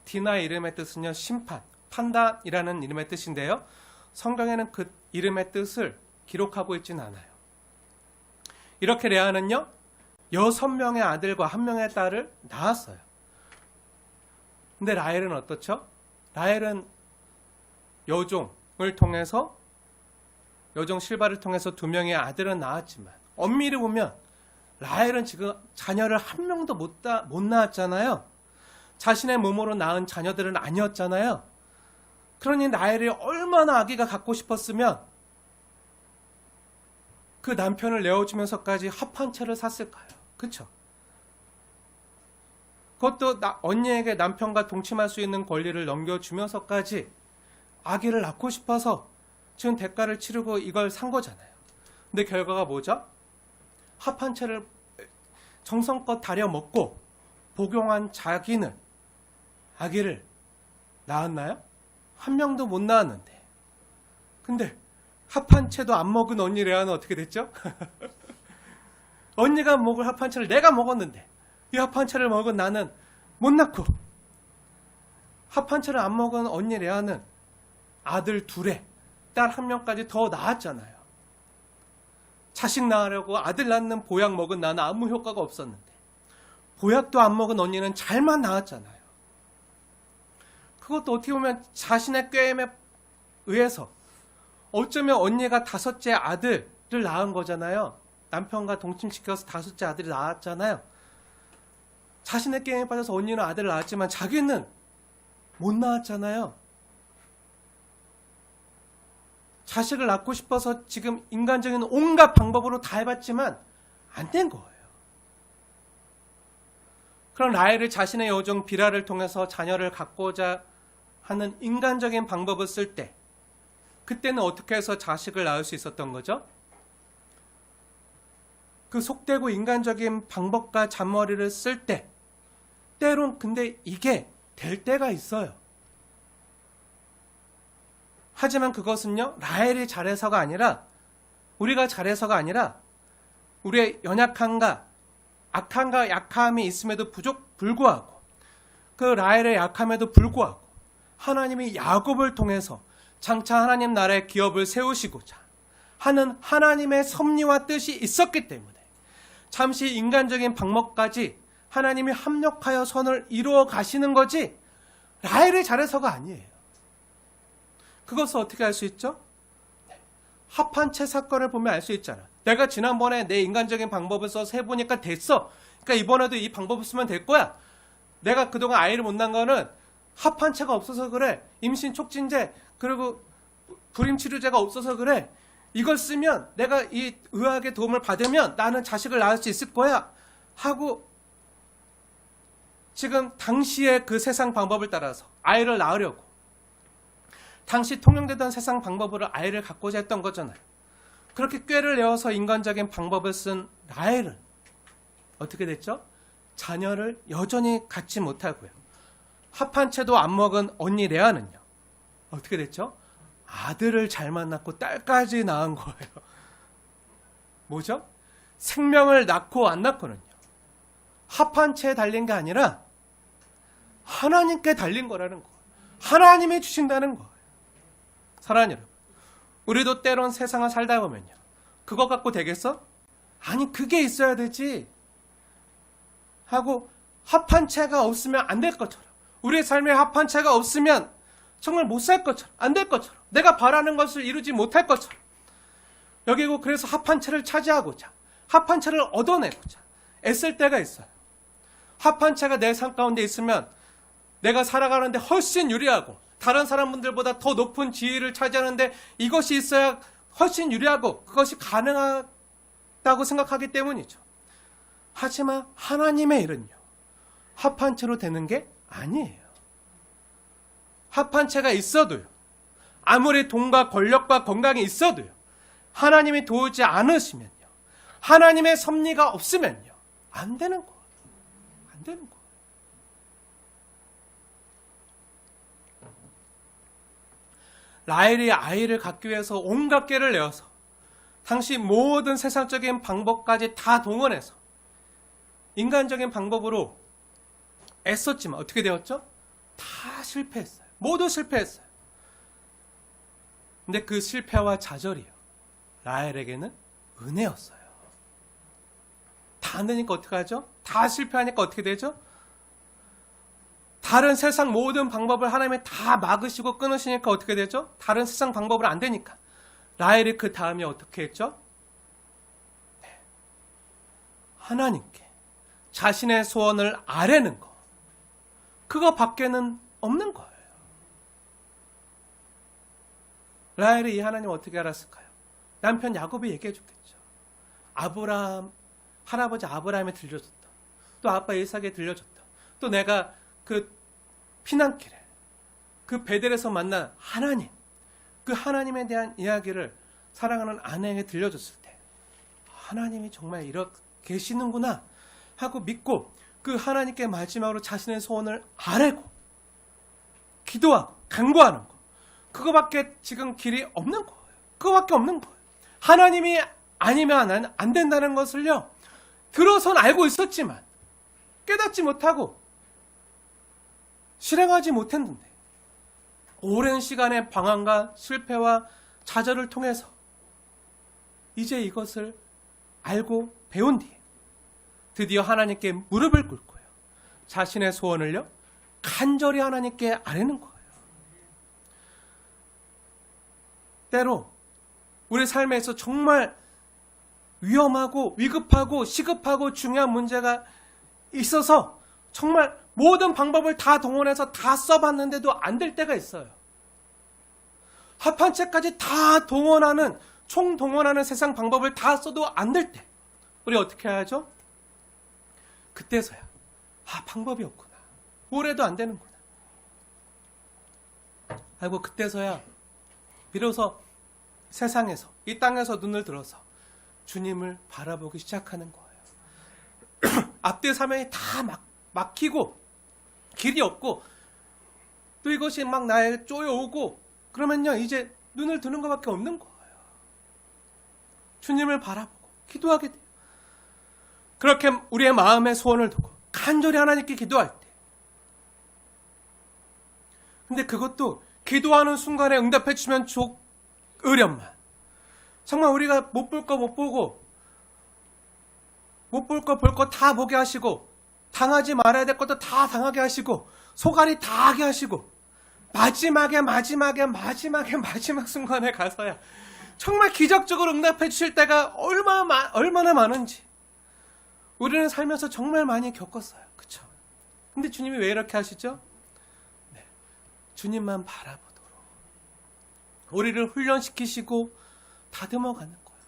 디나의 이름의 뜻은요, 심판, 판단이라는 이름의 뜻인데요, 성경에는 그 이름의 뜻을 기록하고 있지는 않아요. 이렇게 레아는요, 6명의 아들과 1명의 딸을 낳았어요. 근데 라헬은 어떻죠? 라헬은 여종을 통해서, 여종 실바를 통해서 2명의 아들은 낳았지만 엄밀히 보면 라헬은 지금 자녀를 1명도 못 낳았잖아요. 자신의 몸으로 낳은 자녀들은 아니었잖아요. 그러니 라헬이 얼마나 아기가 갖고 싶었으면 그 남편을 내어주면서까지 합한 채를 샀을까요? 그렇죠? 그것도 언니에게 남편과 동침할 수 있는 권리를 넘겨주면서까지 아기를 낳고 싶어서 지금 대가를 치르고 이걸 산 거잖아요. 근데 결과가 뭐죠? 합한 채를 정성껏 다려 먹고 복용한 자기는 아기를 낳았나요? 1명도 못 낳았는데. 근데 합한 채도 안 먹은 언니 레아는 어떻게 됐죠? 언니가 먹을 합한 채를 내가 먹었는데 이 합한 채를 먹은 나는 못 낳고, 합한 채를 안 먹은 언니 레아는 아들 2에 딸 1명까지 더 낳았잖아요. 자식 낳으려고 아들 낳는 보약 먹은 나는 아무 효과가 없었는데 보약도 안 먹은 언니는 잘만 낳았잖아요. 그것도 어떻게 보면 자신의 꾀임에 의해서 어쩌면 언니가 5째 아들을 낳은 거잖아요. 남편과 동침시켜서 5째 아들이 낳았잖아요. 자신의 게임에 빠져서 언니는 아들을 낳았지만 자기는 못 낳았잖아요. 자식을 낳고 싶어서 지금 인간적인 온갖 방법으로 다 해봤지만 안 된 거예요. 그런 라헬이 자신의 여종 비라를 통해서 자녀를 갖고자 하는 인간적인 방법을 쓸 때, 그때는 어떻게 해서 자식을 낳을 수 있었던 거죠? 그 속되고 인간적인 방법과 잔머리를 쓸 때, 때론 근데 이게 될 때가 있어요. 하지만 그것은요, 라헬이 잘해서가 아니라, 우리가 잘해서가 아니라, 우리의 연약함과 악함과 약함이 있음에도 불구하고, 그 라헬의 약함에도 불구하고, 하나님이 야곱을 통해서 장차 하나님 나라의 기업을 세우시고자 하는 하나님의 섭리와 뜻이 있었기 때문에, 잠시 인간적인 방법까지 하나님이 합력하여 선을 이루어 가시는 거지, 라헬이 잘해서가 아니에요. 그것을 어떻게 알 수 있죠? 합한채 사건을 보면 알 수 있잖아. 내가 지난번에 내 인간적인 방법을 써서 해보니까 됐어. 그러니까 이번에도 이 방법을 쓰면 될 거야. 내가 그동안 아이를 못 낳은 거는 합한채가 없어서 그래. 임신 촉진제, 그리고 불임치료제가 없어서 그래. 이걸 쓰면 내가 이 의학의 도움을 받으면 나는 자식을 낳을 수 있을 거야 하고, 지금 당시의 그 세상 방법을 따라서 아이를 낳으려고 당시 통용되던 세상 방법으로 아이를 갖고자 했던 거잖아요. 그렇게 꾀를 내어서 인간적인 방법을 쓴 라헬은 어떻게 됐죠? 자녀를 여전히 갖지 못하고요. 합한 채도 안 먹은 언니 레아는요, 어떻게 됐죠? 아들을 잘 만났고 딸까지 낳은 거예요. 뭐죠? 생명을 낳고 안 낳고는요, 합한 채에 달린 게 아니라 하나님께 달린 거라는 거예요. 하나님이 주신다는 거예요. 사랑하는 여러분, 우리도 때론 세상을 살다 보면요, 그거 갖고 되겠어? 아니, 그게 있어야 되지 하고, 합한채가 없으면 안 될 것처럼, 우리의 삶에 합한채가 없으면 정말 못 살 것처럼, 안 될 것처럼, 내가 바라는 것을 이루지 못할 것처럼, 여기고 그래서 합한채를 차지하고자, 합한채를 얻어내고자 애쓸 때가 있어요. 합한채가 내 삶 가운데 있으면 내가 살아가는데 훨씬 유리하고, 다른 사람들보다 더 높은 지위를 차지하는데 이것이 있어야 훨씬 유리하고 그것이 가능하다고 생각하기 때문이죠. 하지만 하나님의 일은요, 합한채로 되는 게 아니에요. 합한채가 있어도요, 아무리 돈과 권력과 건강이 있어도요, 하나님이 도우지 않으시면요, 하나님의 섭리가 없으면요, 안 되는 거예요. 안 되는 거예요. 라헬이 아이를 갖기 위해서 온갖 꾀를 내어서 당시 모든 세상적인 방법까지 다 동원해서 인간적인 방법으로 애썼지만 어떻게 되었죠? 다 실패했어요. 모두 실패했어요. 근데 그 실패와 좌절이요, 라헬에게는 은혜였어요. 다 안 되니까 어떻게 하죠? 다 실패하니까 어떻게 되죠? 다른 세상 모든 방법을 하나님이 다 막으시고 끊으시니까 어떻게 되죠? 다른 세상 방법으로 안 되니까 라헬이 그 다음에 어떻게 했죠? 네. 하나님께 자신의 소원을 아뢰는 거, 그거 밖에는 없는 거예요. 라헬이 이 하나님 어떻게 알았을까요? 남편 야곱이 얘기해 줬겠죠. 아브라함, 할아버지 아브라함에 들려줬다. 또 아빠 이삭에 들려줬다. 또 내가 그 피난길에 그 베델에서 만난 하나님, 그 하나님에 대한 이야기를 사랑하는 아내에게 들려줬을 때, 하나님이 정말 이렇게 계시는구나 하고 믿고 그 하나님께 마지막으로 자신의 소원을 아뢰고 기도하고 간구하는 거, 그거밖에 지금 길이 없는 거예요. 그거밖에 없는 거예요. 하나님이 아니면 안 된다는 것을요, 들어선 알고 있었지만 깨닫지 못하고 실행하지 못했는데, 오랜 시간의 방황과 실패와 좌절을 통해서 이제 이것을 알고 배운 뒤에 드디어 하나님께 무릎을 꿇고요, 자신의 소원을요 간절히 하나님께 아뢰는 거예요. 때로 우리 삶에서 정말 위험하고 위급하고 시급하고 중요한 문제가 있어서 정말 모든 방법을 다 동원해서 다 써봤는데도 안 될 때가 있어요. 합한채까지 다 동원하는, 총동원하는 세상 방법을 다 써도 안 될 때 우리 어떻게 해야죠? 그때서야 방법이 없구나. 뭐래도 안 되는구나. 아이고, 그때서야 비로소 세상에서, 이 땅에서 눈을 들어서 주님을 바라보기 시작하는 거예요. 앞뒤 사면이 다 막히고 길이 없고 또 이것이 막 나에게 쪼여오고 그러면요, 이제 눈을 드는 것밖에 없는 거예요. 주님을 바라보고 기도하게 돼요. 그렇게 우리의 마음의 소원을 두고 간절히 하나님께 기도할 때, 근데 그것도 기도하는 순간에 응답해 주면 좋으련만, 정말 우리가 못 볼 거 못 보고 못 볼 거 볼 거 다 보게 하시고 당하지 말아야 될 것도 다 당하게 하시고 소갈이 다 하게 하시고 마지막 순간에 가서야 정말 기적적으로 응답해 주실 때가 얼마나 많은지 우리는 살면서 정말 많이 겪었어요. 그쵸? 근데 주님이 왜 이렇게 하시죠? 네, 주님만 바라보도록 우리를 훈련시키시고 다듬어 가는 거예요.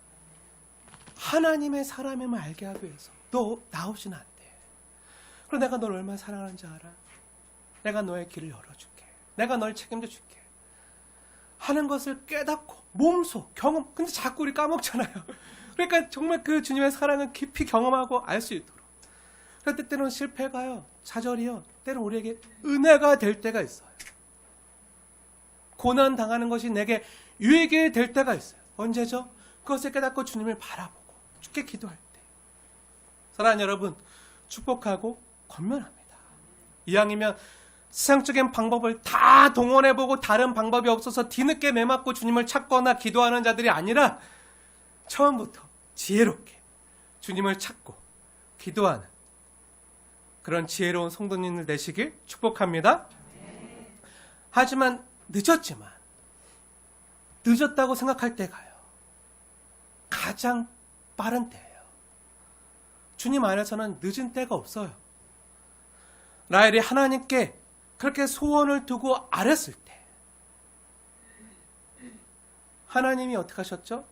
하나님의 사람임을 알게 하기 위해서. 너 나 없이는 안 돼. 그리고 내가 널 얼마나 사랑하는지 알아? 내가 너의 길을 열어줄게. 내가 널 책임져 줄게. 하는 것을 깨닫고 몸소 경험. 근데 자꾸 우리 까먹잖아요. 그러니까 정말 그 주님의 사랑을 깊이 경험하고 알 수 있도록. 그럴 때는 실패가요, 좌절이요, 때는 우리에게 은혜가 될 때가 있어요. 고난 당하는 것이 내게 유익이 될 때가 있어요. 언제죠? 그것을 깨닫고 주님을 바라보고 주께 기도할 때. 사랑하는 여러분, 축복하고 권면합니다. 이왕이면 세상적인 방법을 다 동원해보고 다른 방법이 없어서 뒤늦게 매맞고 주님을 찾거나 기도하는 자들이 아니라 처음부터 지혜롭게 주님을 찾고 기도하는 그런 지혜로운 성도님들 되시길 축복합니다. 하지만 늦었다고 생각할 때가요, 가장 빠른 때예요. 주님 안에서는 늦은 때가 없어요. 라헬이 하나님께 그렇게 소원을 두고 아랬을 때 하나님이 어떻게 하셨죠?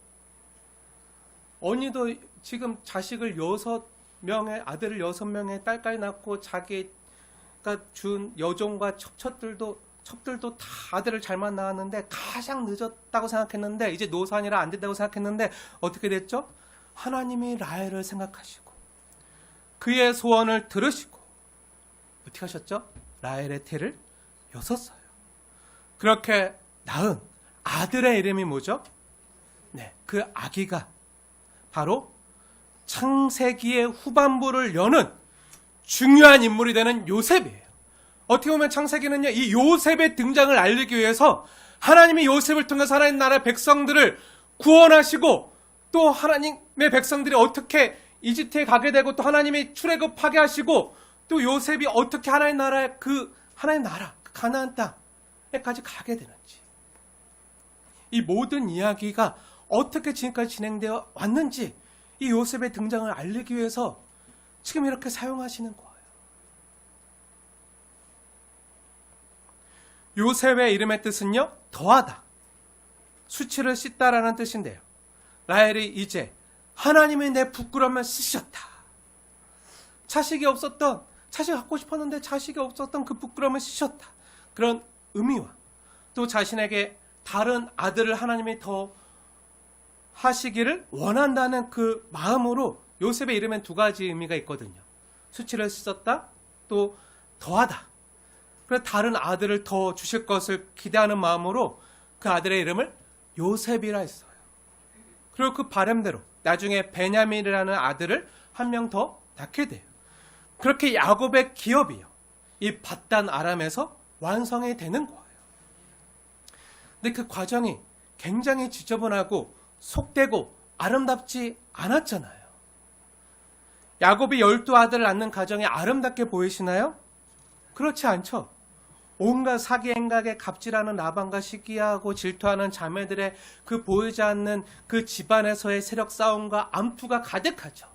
언니도 지금 자식을 6명의 아들을 6명의 딸까지 낳고 자기가 준 여종과 첩들도 다 아들을 잘만 낳았는데 가장 늦었다고 생각했는데, 이제 노산이라 안 된다고 생각했는데 어떻게 됐죠? 하나님이 라헬을 생각하시고 그의 소원을 들으시고 어떻게 하셨죠? 라헬의 태를 여섰어요. 그렇게 낳은 아들의 이름이 뭐죠? 네, 그 아기가 바로 창세기의 후반부를 여는 중요한 인물이 되는 요셉이에요. 어떻게 보면 창세기는요, 이 요셉의 등장을 알리기 위해서 하나님이 요셉을 통해서 하나님 나라의 백성들을 구원하시고 또 하나님의 백성들이 어떻게 이집트에 가게 되고 또 하나님이 출애굽하게 하시고 또 요셉이 어떻게 하나님 나라의 하나님 나라 가나안 땅에까지 가게 되는지, 이 모든 이야기가 어떻게 지금까지 진행되어 왔는지 이 요셉의 등장을 알리기 위해서 지금 이렇게 사용하시는 거예요. 요셉의 이름의 뜻은요, 더하다, 수치를 씻다라는 뜻인데요. 라헬이 이제 하나님이 내 부끄러움을 씻으셨다. 자식 갖고 싶었는데 자식이 없었던 그 부끄러움을 씻으셨다. 그런 의미와 또 자신에게 다른 아들을 하나님이 더 하시기를 원한다는 그 마음으로 요셉의 이름엔 2가지 의미가 있거든요. 수치를 씻었다, 또 더하다. 그래서 다른 아들을 더 주실 것을 기대하는 마음으로 그 아들의 이름을 요셉이라 했어요. 그리고 그 바람대로 나중에 베냐민이라는 아들을 한 명 더 낳게 돼요. 그렇게 야곱의 기업이요, 이 밧단 아람에서 완성이 되는 거예요. 근데 그 과정이 굉장히 지저분하고 속되고 아름답지 않았잖아요. 야곱이 12아들을 낳는 가정이 아름답게 보이시나요? 그렇지 않죠. 온갖 사기 행각에 갑질하는 라반과 시기하고 질투하는 자매들의 그 보이지 않는 그 집안에서의 세력 싸움과 암투가 가득하죠.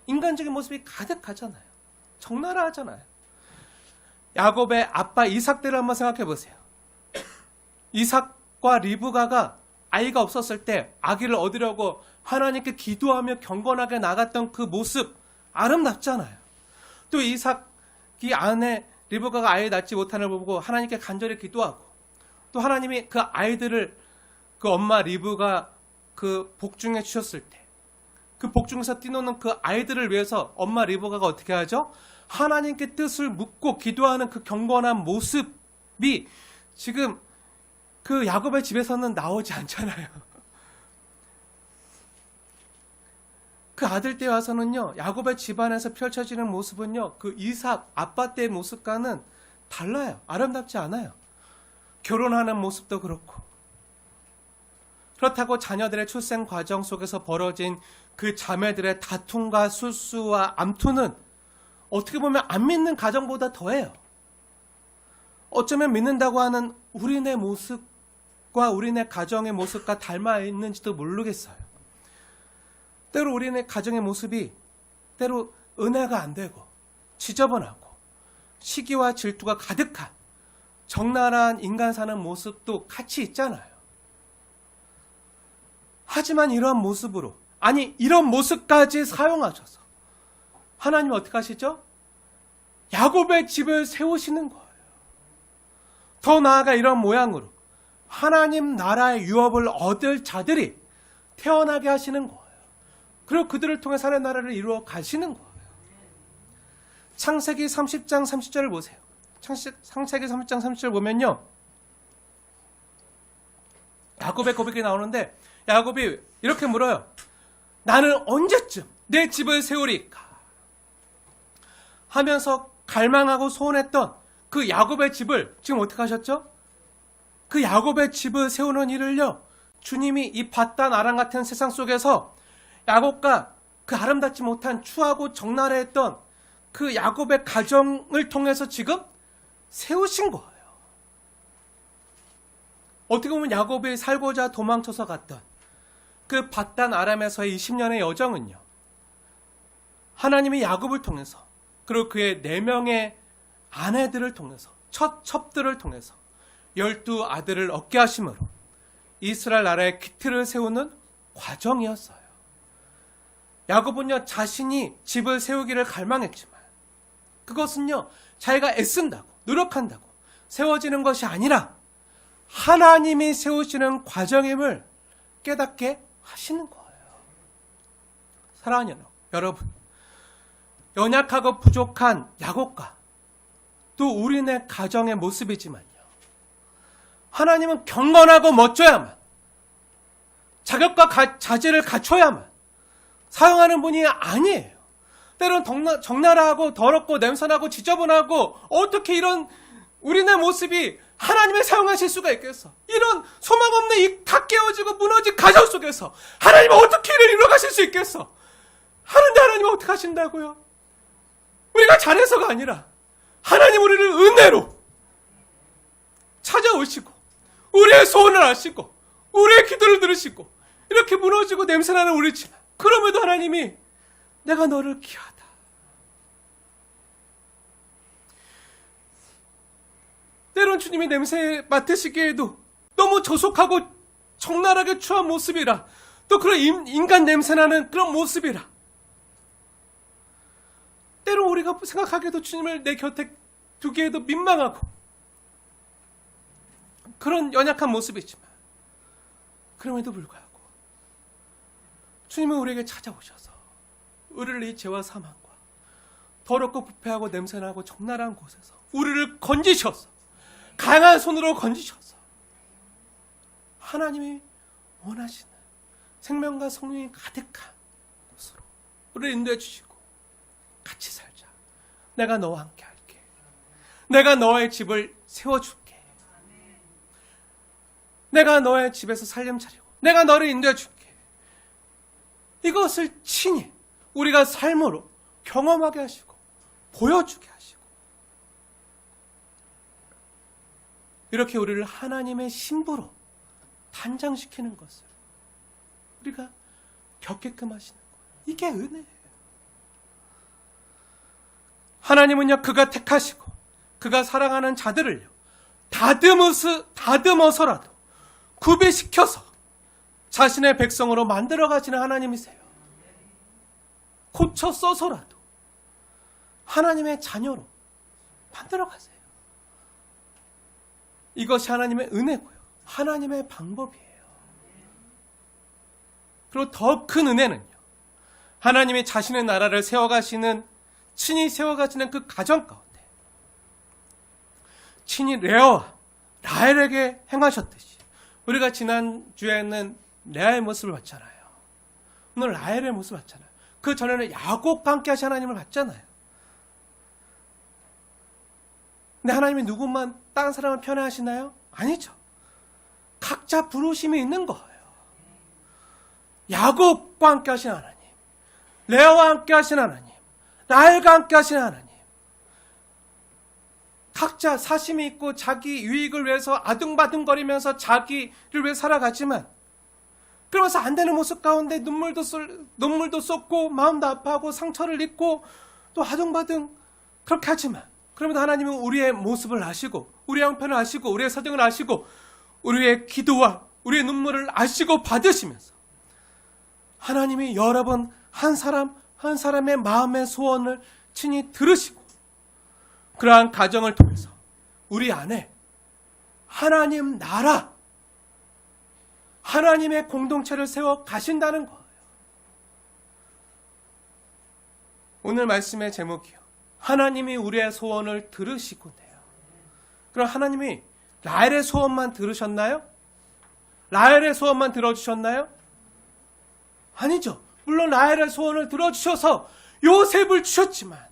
인간적인 모습이 가득하잖아요. 적나라하잖아요. 야곱의 아빠 이삭대를 한번 생각해 보세요. 이삭과 리브가가 아이가 없었을 때 아기를 얻으려고 하나님께 기도하며 경건하게 나갔던 그 모습 아름답잖아요. 또 이삭 이 아내 리브가가 아이 낳지 못하는 걸 보고 하나님께 간절히 기도하고, 또 하나님이 그 아이들을 그 엄마 리브가 그 복중에 주셨을 때 그 복중에서 뛰노는 그 아이들을 위해서 엄마 리브가가 어떻게 하죠? 하나님께 뜻을 묻고 기도하는 그 경건한 모습이 지금 그 야곱의 집에서는 나오지 않잖아요. 그 아들 때 와서는요, 야곱의 집안에서 펼쳐지는 모습은요, 그 이삭 아빠 때의 모습과는 달라요. 아름답지 않아요. 결혼하는 모습도 그렇고. 그렇다고 자녀들의 출생 과정 속에서 벌어진 그 자매들의 다툼과 술수와 암투는 어떻게 보면 안 믿는 가정보다 더해요. 어쩌면 믿는다고 하는 우리네 모습과 우리네 가정의 모습과 닮아 있는지도 모르겠어요. 때로 우리네 가정의 모습이 때로 은혜가 안 되고 지저분하고 시기와 질투가 가득한 적나라한 인간 사는 모습도 같이 있잖아요. 하지만 이런 모습으로, 아니 이런 모습까지 사용하셔서 하나님은 어떻게 하시죠? 야곱의 집을 세우시는 거예요. 더 나아가 이런 모양으로 하나님 나라의 유업을 얻을 자들이 태어나게 하시는 거예요. 그리고 그들을 통해 하나님의 나라를 이루어 가시는 거예요. 창세기 30장 30절을 보세요. 창세기 30장 30절 보면요, 야곱의 고백이 나오는데 야곱이 이렇게 물어요. 나는 언제쯤 내 집을 세우리까? 하면서 갈망하고 소원했던 그 야곱의 집을 지금 어떻게 하셨죠? 그 야곱의 집을 세우는 일을요, 주님이 이 밧단 아람 같은 세상 속에서 야곱과 그 아름답지 못한 추하고 적나라했던 그 야곱의 가정을 통해서 지금 세우신 거예요. 어떻게 보면 야곱이 살고자 도망쳐서 갔던 그 밧단 아람에서의 20년의 여정은요, 하나님이 야곱을 통해서, 그리고 그의 4명의 아내들을 통해서, 첫 첩들을 통해서 12 아들을 얻게 하심으로 이스라엘 나라의 기틀을 세우는 과정이었어요. 야곱은요, 자신이 집을 세우기를 갈망했지만 그것은요, 자기가 애쓴다고 노력한다고 세워지는 것이 아니라 하나님이 세우시는 과정임을 깨닫게 하시는 거예요. 사랑하는 여러분, 연약하고 부족한 야곱과 또 우리네 가정의 모습이지만요, 하나님은 경건하고 멋져야만, 자격과 자질을 갖춰야만 사용하는 분이 아니에요. 때로는 적나라하고 더럽고 냄새나고 지저분하고 어떻게 이런 우리네 모습이 하나님의 사용하실 수가 있겠어? 이런 소망 없는 이 다 깨어지고 무너진 가정 속에서 하나님은 어떻게 일을 이루어가실 수 있겠어? 하는데 하나님은 어떻게 하신다고요? 우리가 잘해서가 아니라 하나님 우리를 은혜로 찾아오시고 우리의 소원을 아시고 우리의 기도를 들으시고 이렇게 무너지고 냄새나는 우리 집, 그럼에도 하나님이 내가 너를 귀하다. 때론 주님이 냄새 맡으시기에도 너무 저속하고 적나라하게 추한 모습이라, 또 그런 인간 냄새나는 그런 모습이라, 때론 우리가 생각하기에도 주님을 내 곁에 두기에도 민망하고 그런 연약한 모습이지만, 그럼에도 불구하고 주님은 우리에게 찾아오셔서 우리를 이 죄와 사망과 더럽고 부패하고 냄새나고 적나라한 곳에서 우리를 건지셔서, 강한 손으로 건지셔서 하나님이 원하시는 생명과 성령이 가득한 곳으로 우리를 인도해 주시고, 같이 살자, 내가 너와 함께 할게, 내가 너의 집을 세워줄게, 내가 너의 집에서 살림 차리고 내가 너를 인도해 줄게, 이것을 친히 우리가 삶으로 경험하게 하시고 보여주게 하시고, 이렇게 우리를 하나님의 신부로 단장시키는 것을 우리가 겪게끔 하시는 거예요. 이게 은혜예요. 하나님은요, 그가 택하시고 그가 사랑하는 자들을요, 다듬어서라도 구비시켜서 자신의 백성으로 만들어 가시는 하나님이세요. 고쳐 써서라도 하나님의 자녀로 만들어 가세요. 이것이 하나님의 은혜고요. 하나님의 방법이에요. 그리고 더 큰 은혜는요. 하나님이 자신의 나라를 세워가시는, 친히 세워가시는 그 가정 가운데 친히 레아와 라헬에게 행하셨듯이 우리가 지난주에는 레아의 모습을 봤잖아요. 오늘 라헬의 모습을 봤잖아요. 그 전에는 야곱과 함께 하신 하나님을 봤잖아요. 근데 하나님이 누구만 다른 사람을 편애하시나요? 아니죠. 각자 부르심이 있는 거예요. 야곱과 함께 하신 하나님, 레아와 함께 하신 하나님, 라헬과 함께 하신 하나님, 각자 사심이 있고 자기 유익을 위해서 아둥바둥거리면서 자기를 위해 살아가지만 그러면서 안 되는 모습 가운데 눈물도 쏟고 마음도 아파하고 상처를 입고 또 아둥바둥 그렇게 하지만 그러면서 하나님은 우리의 모습을 아시고 우리의 형편을 아시고 우리의 사정을 아시고 우리의 기도와 우리의 눈물을 아시고 받으시면서 하나님이 여러분 한 사람 한 사람의 마음의 소원을 친히 들으시고 그러한 가정을 통해서 우리 안에 하나님 나라, 하나님의 공동체를 세워 가신다는 거예요. 오늘 말씀의 제목이요. 하나님이 우리의 소원을 들으시고 내요. 그럼 하나님이 라헬의 소원만 들으셨나요? 라헬의 소원만 들어주셨나요? 아니죠. 물론 라헬의 소원을 들어주셔서 요셉을 주셨지만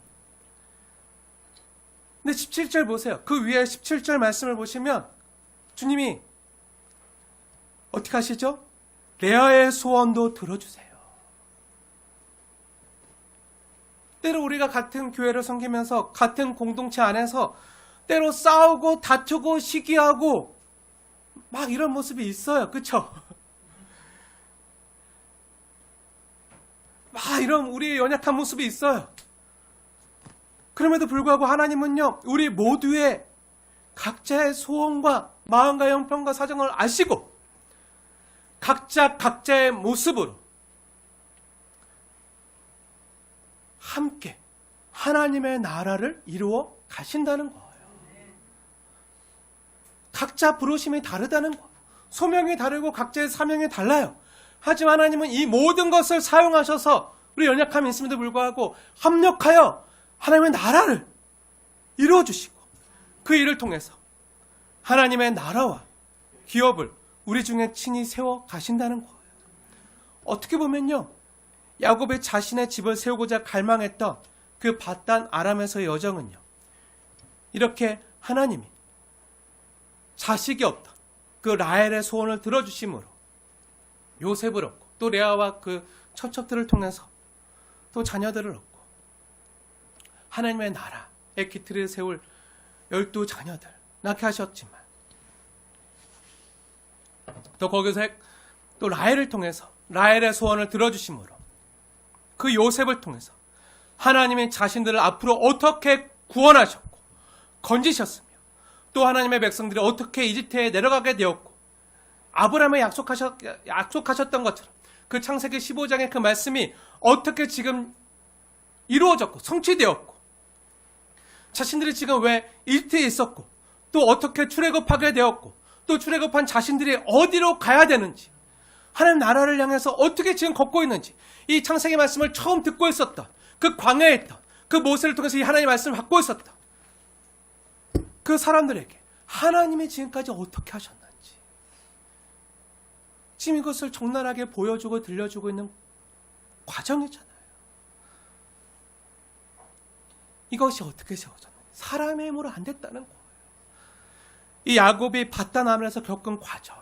근데 17절 보세요. 그 위에 17절 말씀을 보시면 주님이 어떻게 하시죠? 레아의 소원도 들어주세요. 때로 우리가 같은 교회를 섬기면서 같은 공동체 안에서 때로 싸우고 다투고 시기하고 막 이런 모습이 있어요. 그쵸? 막 이런 우리의 연약한 모습이 있어요. 그럼에도 불구하고 하나님은요, 우리 모두의 각자의 소원과 마음과 형편과 사정을 아시고 각자의 모습으로 함께 하나님의 나라를 이루어 가신다는 거예요. 각자 부르심이 다르다는 거예요. 소명이 다르고 각자의 사명이 달라요. 하지만 하나님은 이 모든 것을 사용하셔서 우리 연약함이 있음에도 불구하고 합력하여 하나님의 나라를 이루어주시고 그 일을 통해서 하나님의 나라와 기업을 우리 중에 친히 세워 가신다는 거예요. 어떻게 보면요, 야곱이 자신의 집을 세우고자 갈망했던 그 밧단 아람에서의 여정은요, 이렇게 하나님이 자식이 없던 그 라헬의 소원을 들어주심으로 요셉을 얻고 또 레아와 그 처첩들을 통해서 또 자녀들을 얻고 하나님의 나라의 기틀을 세울 12자녀들 낳게 하셨지만 또 거기서 또 라헬을 통해서 라헬의 소원을 들어주심으로 그 요셉을 통해서 하나님이 자신들을 앞으로 어떻게 구원하셨고 건지셨으며 또 하나님의 백성들이 어떻게 이집트에 내려가게 되었고 아브라함에 약속하셨던 것처럼 그 창세기 15장의 그 말씀이 어떻게 지금 이루어졌고 성취되었고 자신들이 지금 왜 이집트에 있었고 또 어떻게 출애굽하게 되었고 또 출애굽한 자신들이 어디로 가야 되는지 하나님 나라를 향해서 어떻게 지금 걷고 있는지 이 창세기 말씀을 처음 듣고 있었던 그 광야에 있던 그 모세를 통해서 이 하나님의 말씀을 받고 있었던 그 사람들에게 하나님이 지금까지 어떻게 하셨는지 지금 이것을 적나라하게 보여주고 들려주고 있는 과정이잖아요. 이것이 어떻게 세워졌는지 사람의 힘으로 안 됐다는 거예요. 이 야곱이 밧단암에서 겪은 과정,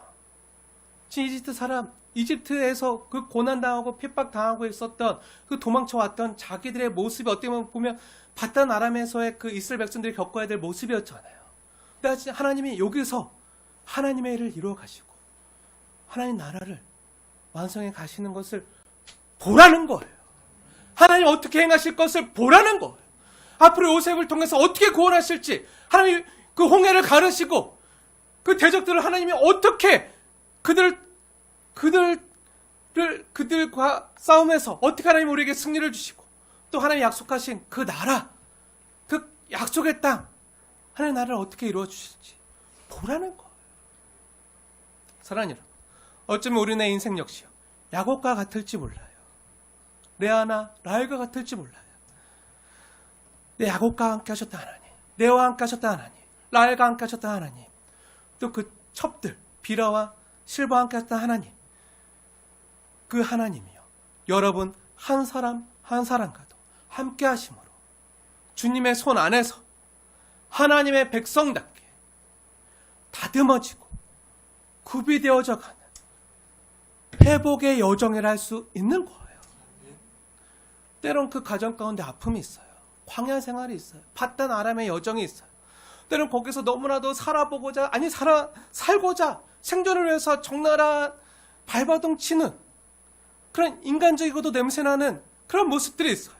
이집트 사람, 이집트에서 그 고난당하고 핍박당하고 있었던 그 도망쳐왔던 자기들의 모습이 어떻게 보면 밧단아람에서의 그 이스라엘 백성들이 겪어야 될 모습이었잖아요. 근데 하나님이 여기서 하나님의 일을 이루어 가시고 하나님 나라를 완성해 가시는 것을 보라는 거예요. 하나님 어떻게 행하실 것을 보라는 거예요. 앞으로 요셉을 통해서 어떻게 구원하실지 하나님 그 홍해를 가르시고 그 대적들을 하나님이 어떻게 그들과 싸움에서 어떻게 하나님 우리에게 승리를 주시고 또 하나님 약속하신 그 나라, 그 약속의 땅, 하나님 나라를 어떻게 이루어 주실지 보라는 거예요. 사랑하는 여러분, 어쩌면 우리네 인생 역시요, 야곱과 같을지 몰라요. 레아나 라헬과 같을지 몰라요. 내 야곱과 함께 하셨다 하나님, 레아와 함께 하셨다 하나님, 라헬과 함께 하셨다 하나님, 또 그 첩들 비라와 실바와 함께 하셨다 하나님, 그 하나님이요, 여러분 한 사람 한 사람과도 함께 하심으로 주님의 손 안에서 하나님의 백성답게 다듬어지고 구비되어져 가는 회복의 여정이라 할 수 있는 거예요. 때론 그 가정 가운데 아픔이 있어요. 광야 생활이 있어요. 바단 아람의 여정이 있어요. 때론 거기서 너무나도 살아보고자, 아니 살고자 생존을 위해서 적나라한 발버둥 치는 그런 인간적이고도 냄새나는 그런 모습들이 있어요.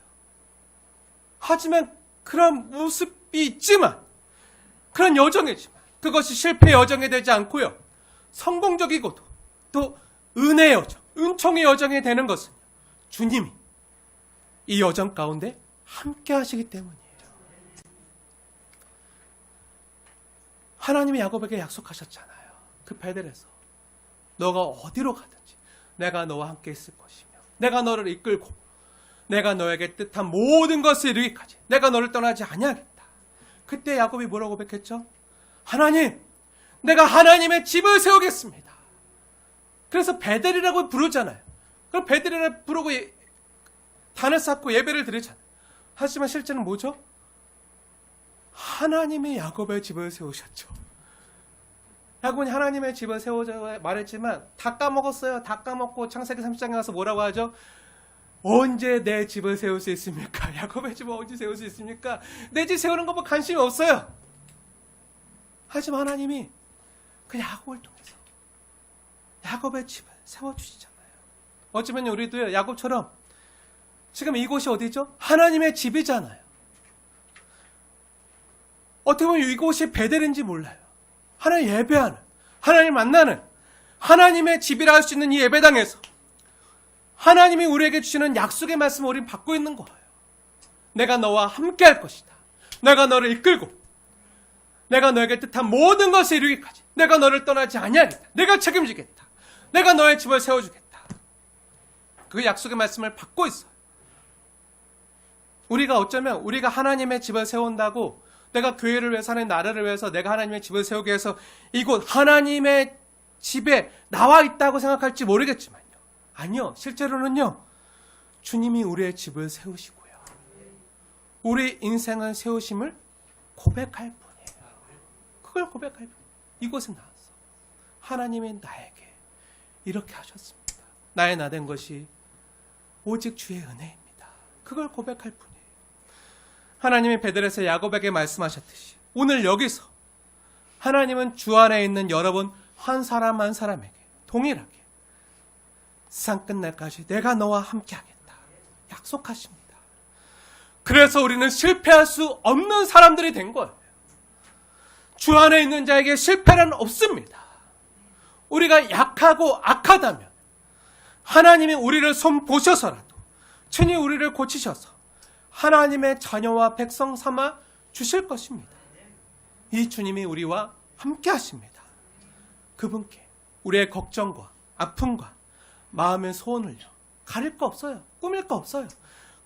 하지만 그런 모습이 있지만, 그런 여정이지만 그것이 실패의 여정이 되지 않고요, 성공적이고도 또 은혜의 여정, 은총의 여정이 되는 것은 주님이 이 여정 가운데 함께 하시기 때문이에요. 하나님이 야곱에게 약속하셨잖아요. 그 베델에서 너가 어디로 가든지 내가 너와 함께 있을 것이며, 내가 너를 이끌고 내가 너에게 뜻한 모든 것을 이루기까지 내가 너를 떠나지 아니하겠다. 그때 야곱이 뭐라고 고백했죠? 하나님, 내가 하나님의 집을 세우겠습니다. 그래서 베델이라고 부르잖아요. 그럼 베델이라고 부르고 단을 쌓고 예배를 드리잖아요. 하지만 실제는 뭐죠? 하나님이 야곱의 집을 세우셨죠. 야곱은 하나님의 집을 세우자고 말했지만 다 까먹었어요. 다 까먹고 창세기 30장에 가서 뭐라고 하죠? 언제 내 집을 세울 수 있습니까? 야곱의 집을 언제 세울 수 있습니까? 내 집 세우는 것만 관심이 없어요. 하지만 하나님이 그 야곱을 통해서 야곱의 집을 세워주시잖아요. 어쩌면 우리도 야곱처럼 지금 이곳이 어디죠? 하나님의 집이잖아요. 어떻게 보면 이곳이 베델인지 몰라요. 하나님 예배하는, 하나님 만나는, 하나님의 집이라 할 수 있는 이 예배당에서 하나님이 우리에게 주시는 약속의 말씀을 우리는 받고 있는 거예요. 내가 너와 함께 할 것이다. 내가 너를 이끌고 내가 너에게 뜻한 모든 것을 이루기까지 내가 너를 떠나지 아니하겠다. 내가 책임지겠다. 내가 너의 집을 세워주겠다. 그 약속의 말씀을 받고 있어요. 우리가 어쩌면 우리가 하나님의 집을 세운다고, 내가 교회를 위해서, 하나님 나라를 위해서 내가 하나님의 집을 세우기 위해서 이곳 하나님의 집에 나와 있다고 생각할지 모르겠지만요, 아니요, 실제로는요, 주님이 우리의 집을 세우시고요, 우리 인생을 세우심을 고백할 뿐이에요. 그걸 고백할 뿐. 이곳에 나왔어. 하나님이 나에게 이렇게 하셨습니다. 나의 나 된 것이 오직 주의 은혜입니다. 그걸 고백할 뿐이에요. 하나님이 베델에서 야곱에게 말씀하셨듯이 오늘 여기서 하나님은 주 안에 있는 여러분 한 사람 한 사람에게 동일하게 세상 끝날까지 내가 너와 함께 하겠다 약속하십니다. 그래서 우리는 실패할 수 없는 사람들이 된 거예요. 주 안에 있는 자에게 실패는 없습니다. 우리가 약하고 악하다면 하나님이 우리를 손보셔서라도 친히 우리를 고치셔서 하나님의 자녀와 백성 삼아 주실 것입니다. 이 주님이 우리와 함께 하십니다. 그분께 우리의 걱정과 아픔과 마음의 소원을요, 가릴 거 없어요. 꾸밀 거 없어요.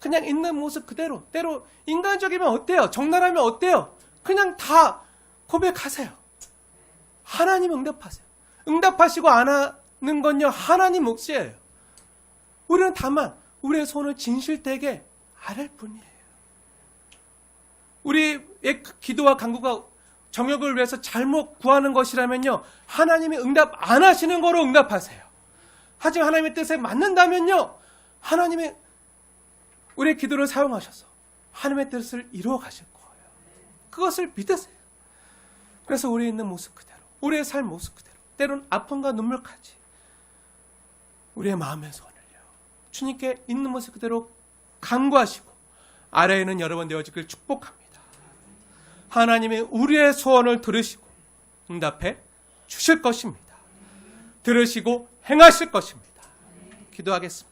그냥 있는 모습 그대로, 때로 인간적이면 어때요? 적나라하면 어때요? 그냥 다 고백하세요. 하나님 응답하세요. 응답하시고 안 하는 건요, 하나님 몫이에요. 우리는 다만 우리의 손을 진실되게 아랠 뿐이에요. 우리의 기도와 간구가 정욕을 위해서 잘못 구하는 것이라면요, 하나님이 응답 안 하시는 거로 응답하세요. 하지만 하나님의 뜻에 맞는다면요, 하나님이 우리의 기도를 사용하셔서 하나님의 뜻을 이루어 가실 거예요. 그것을 믿으세요. 그래서 우리의 있는 모습 그대로, 우리의 삶 모습 그대로, 때론 아픔과 눈물까지 우리의 마음의 소원을요, 주님께 있는 모습 그대로 간구하시고 아래에 있는 여러분 되어지길 축복합니다. 하나님이 우리의 소원을 들으시고 응답해 주실 것입니다. 들으시고 행하실 것입니다. 기도하겠습니다.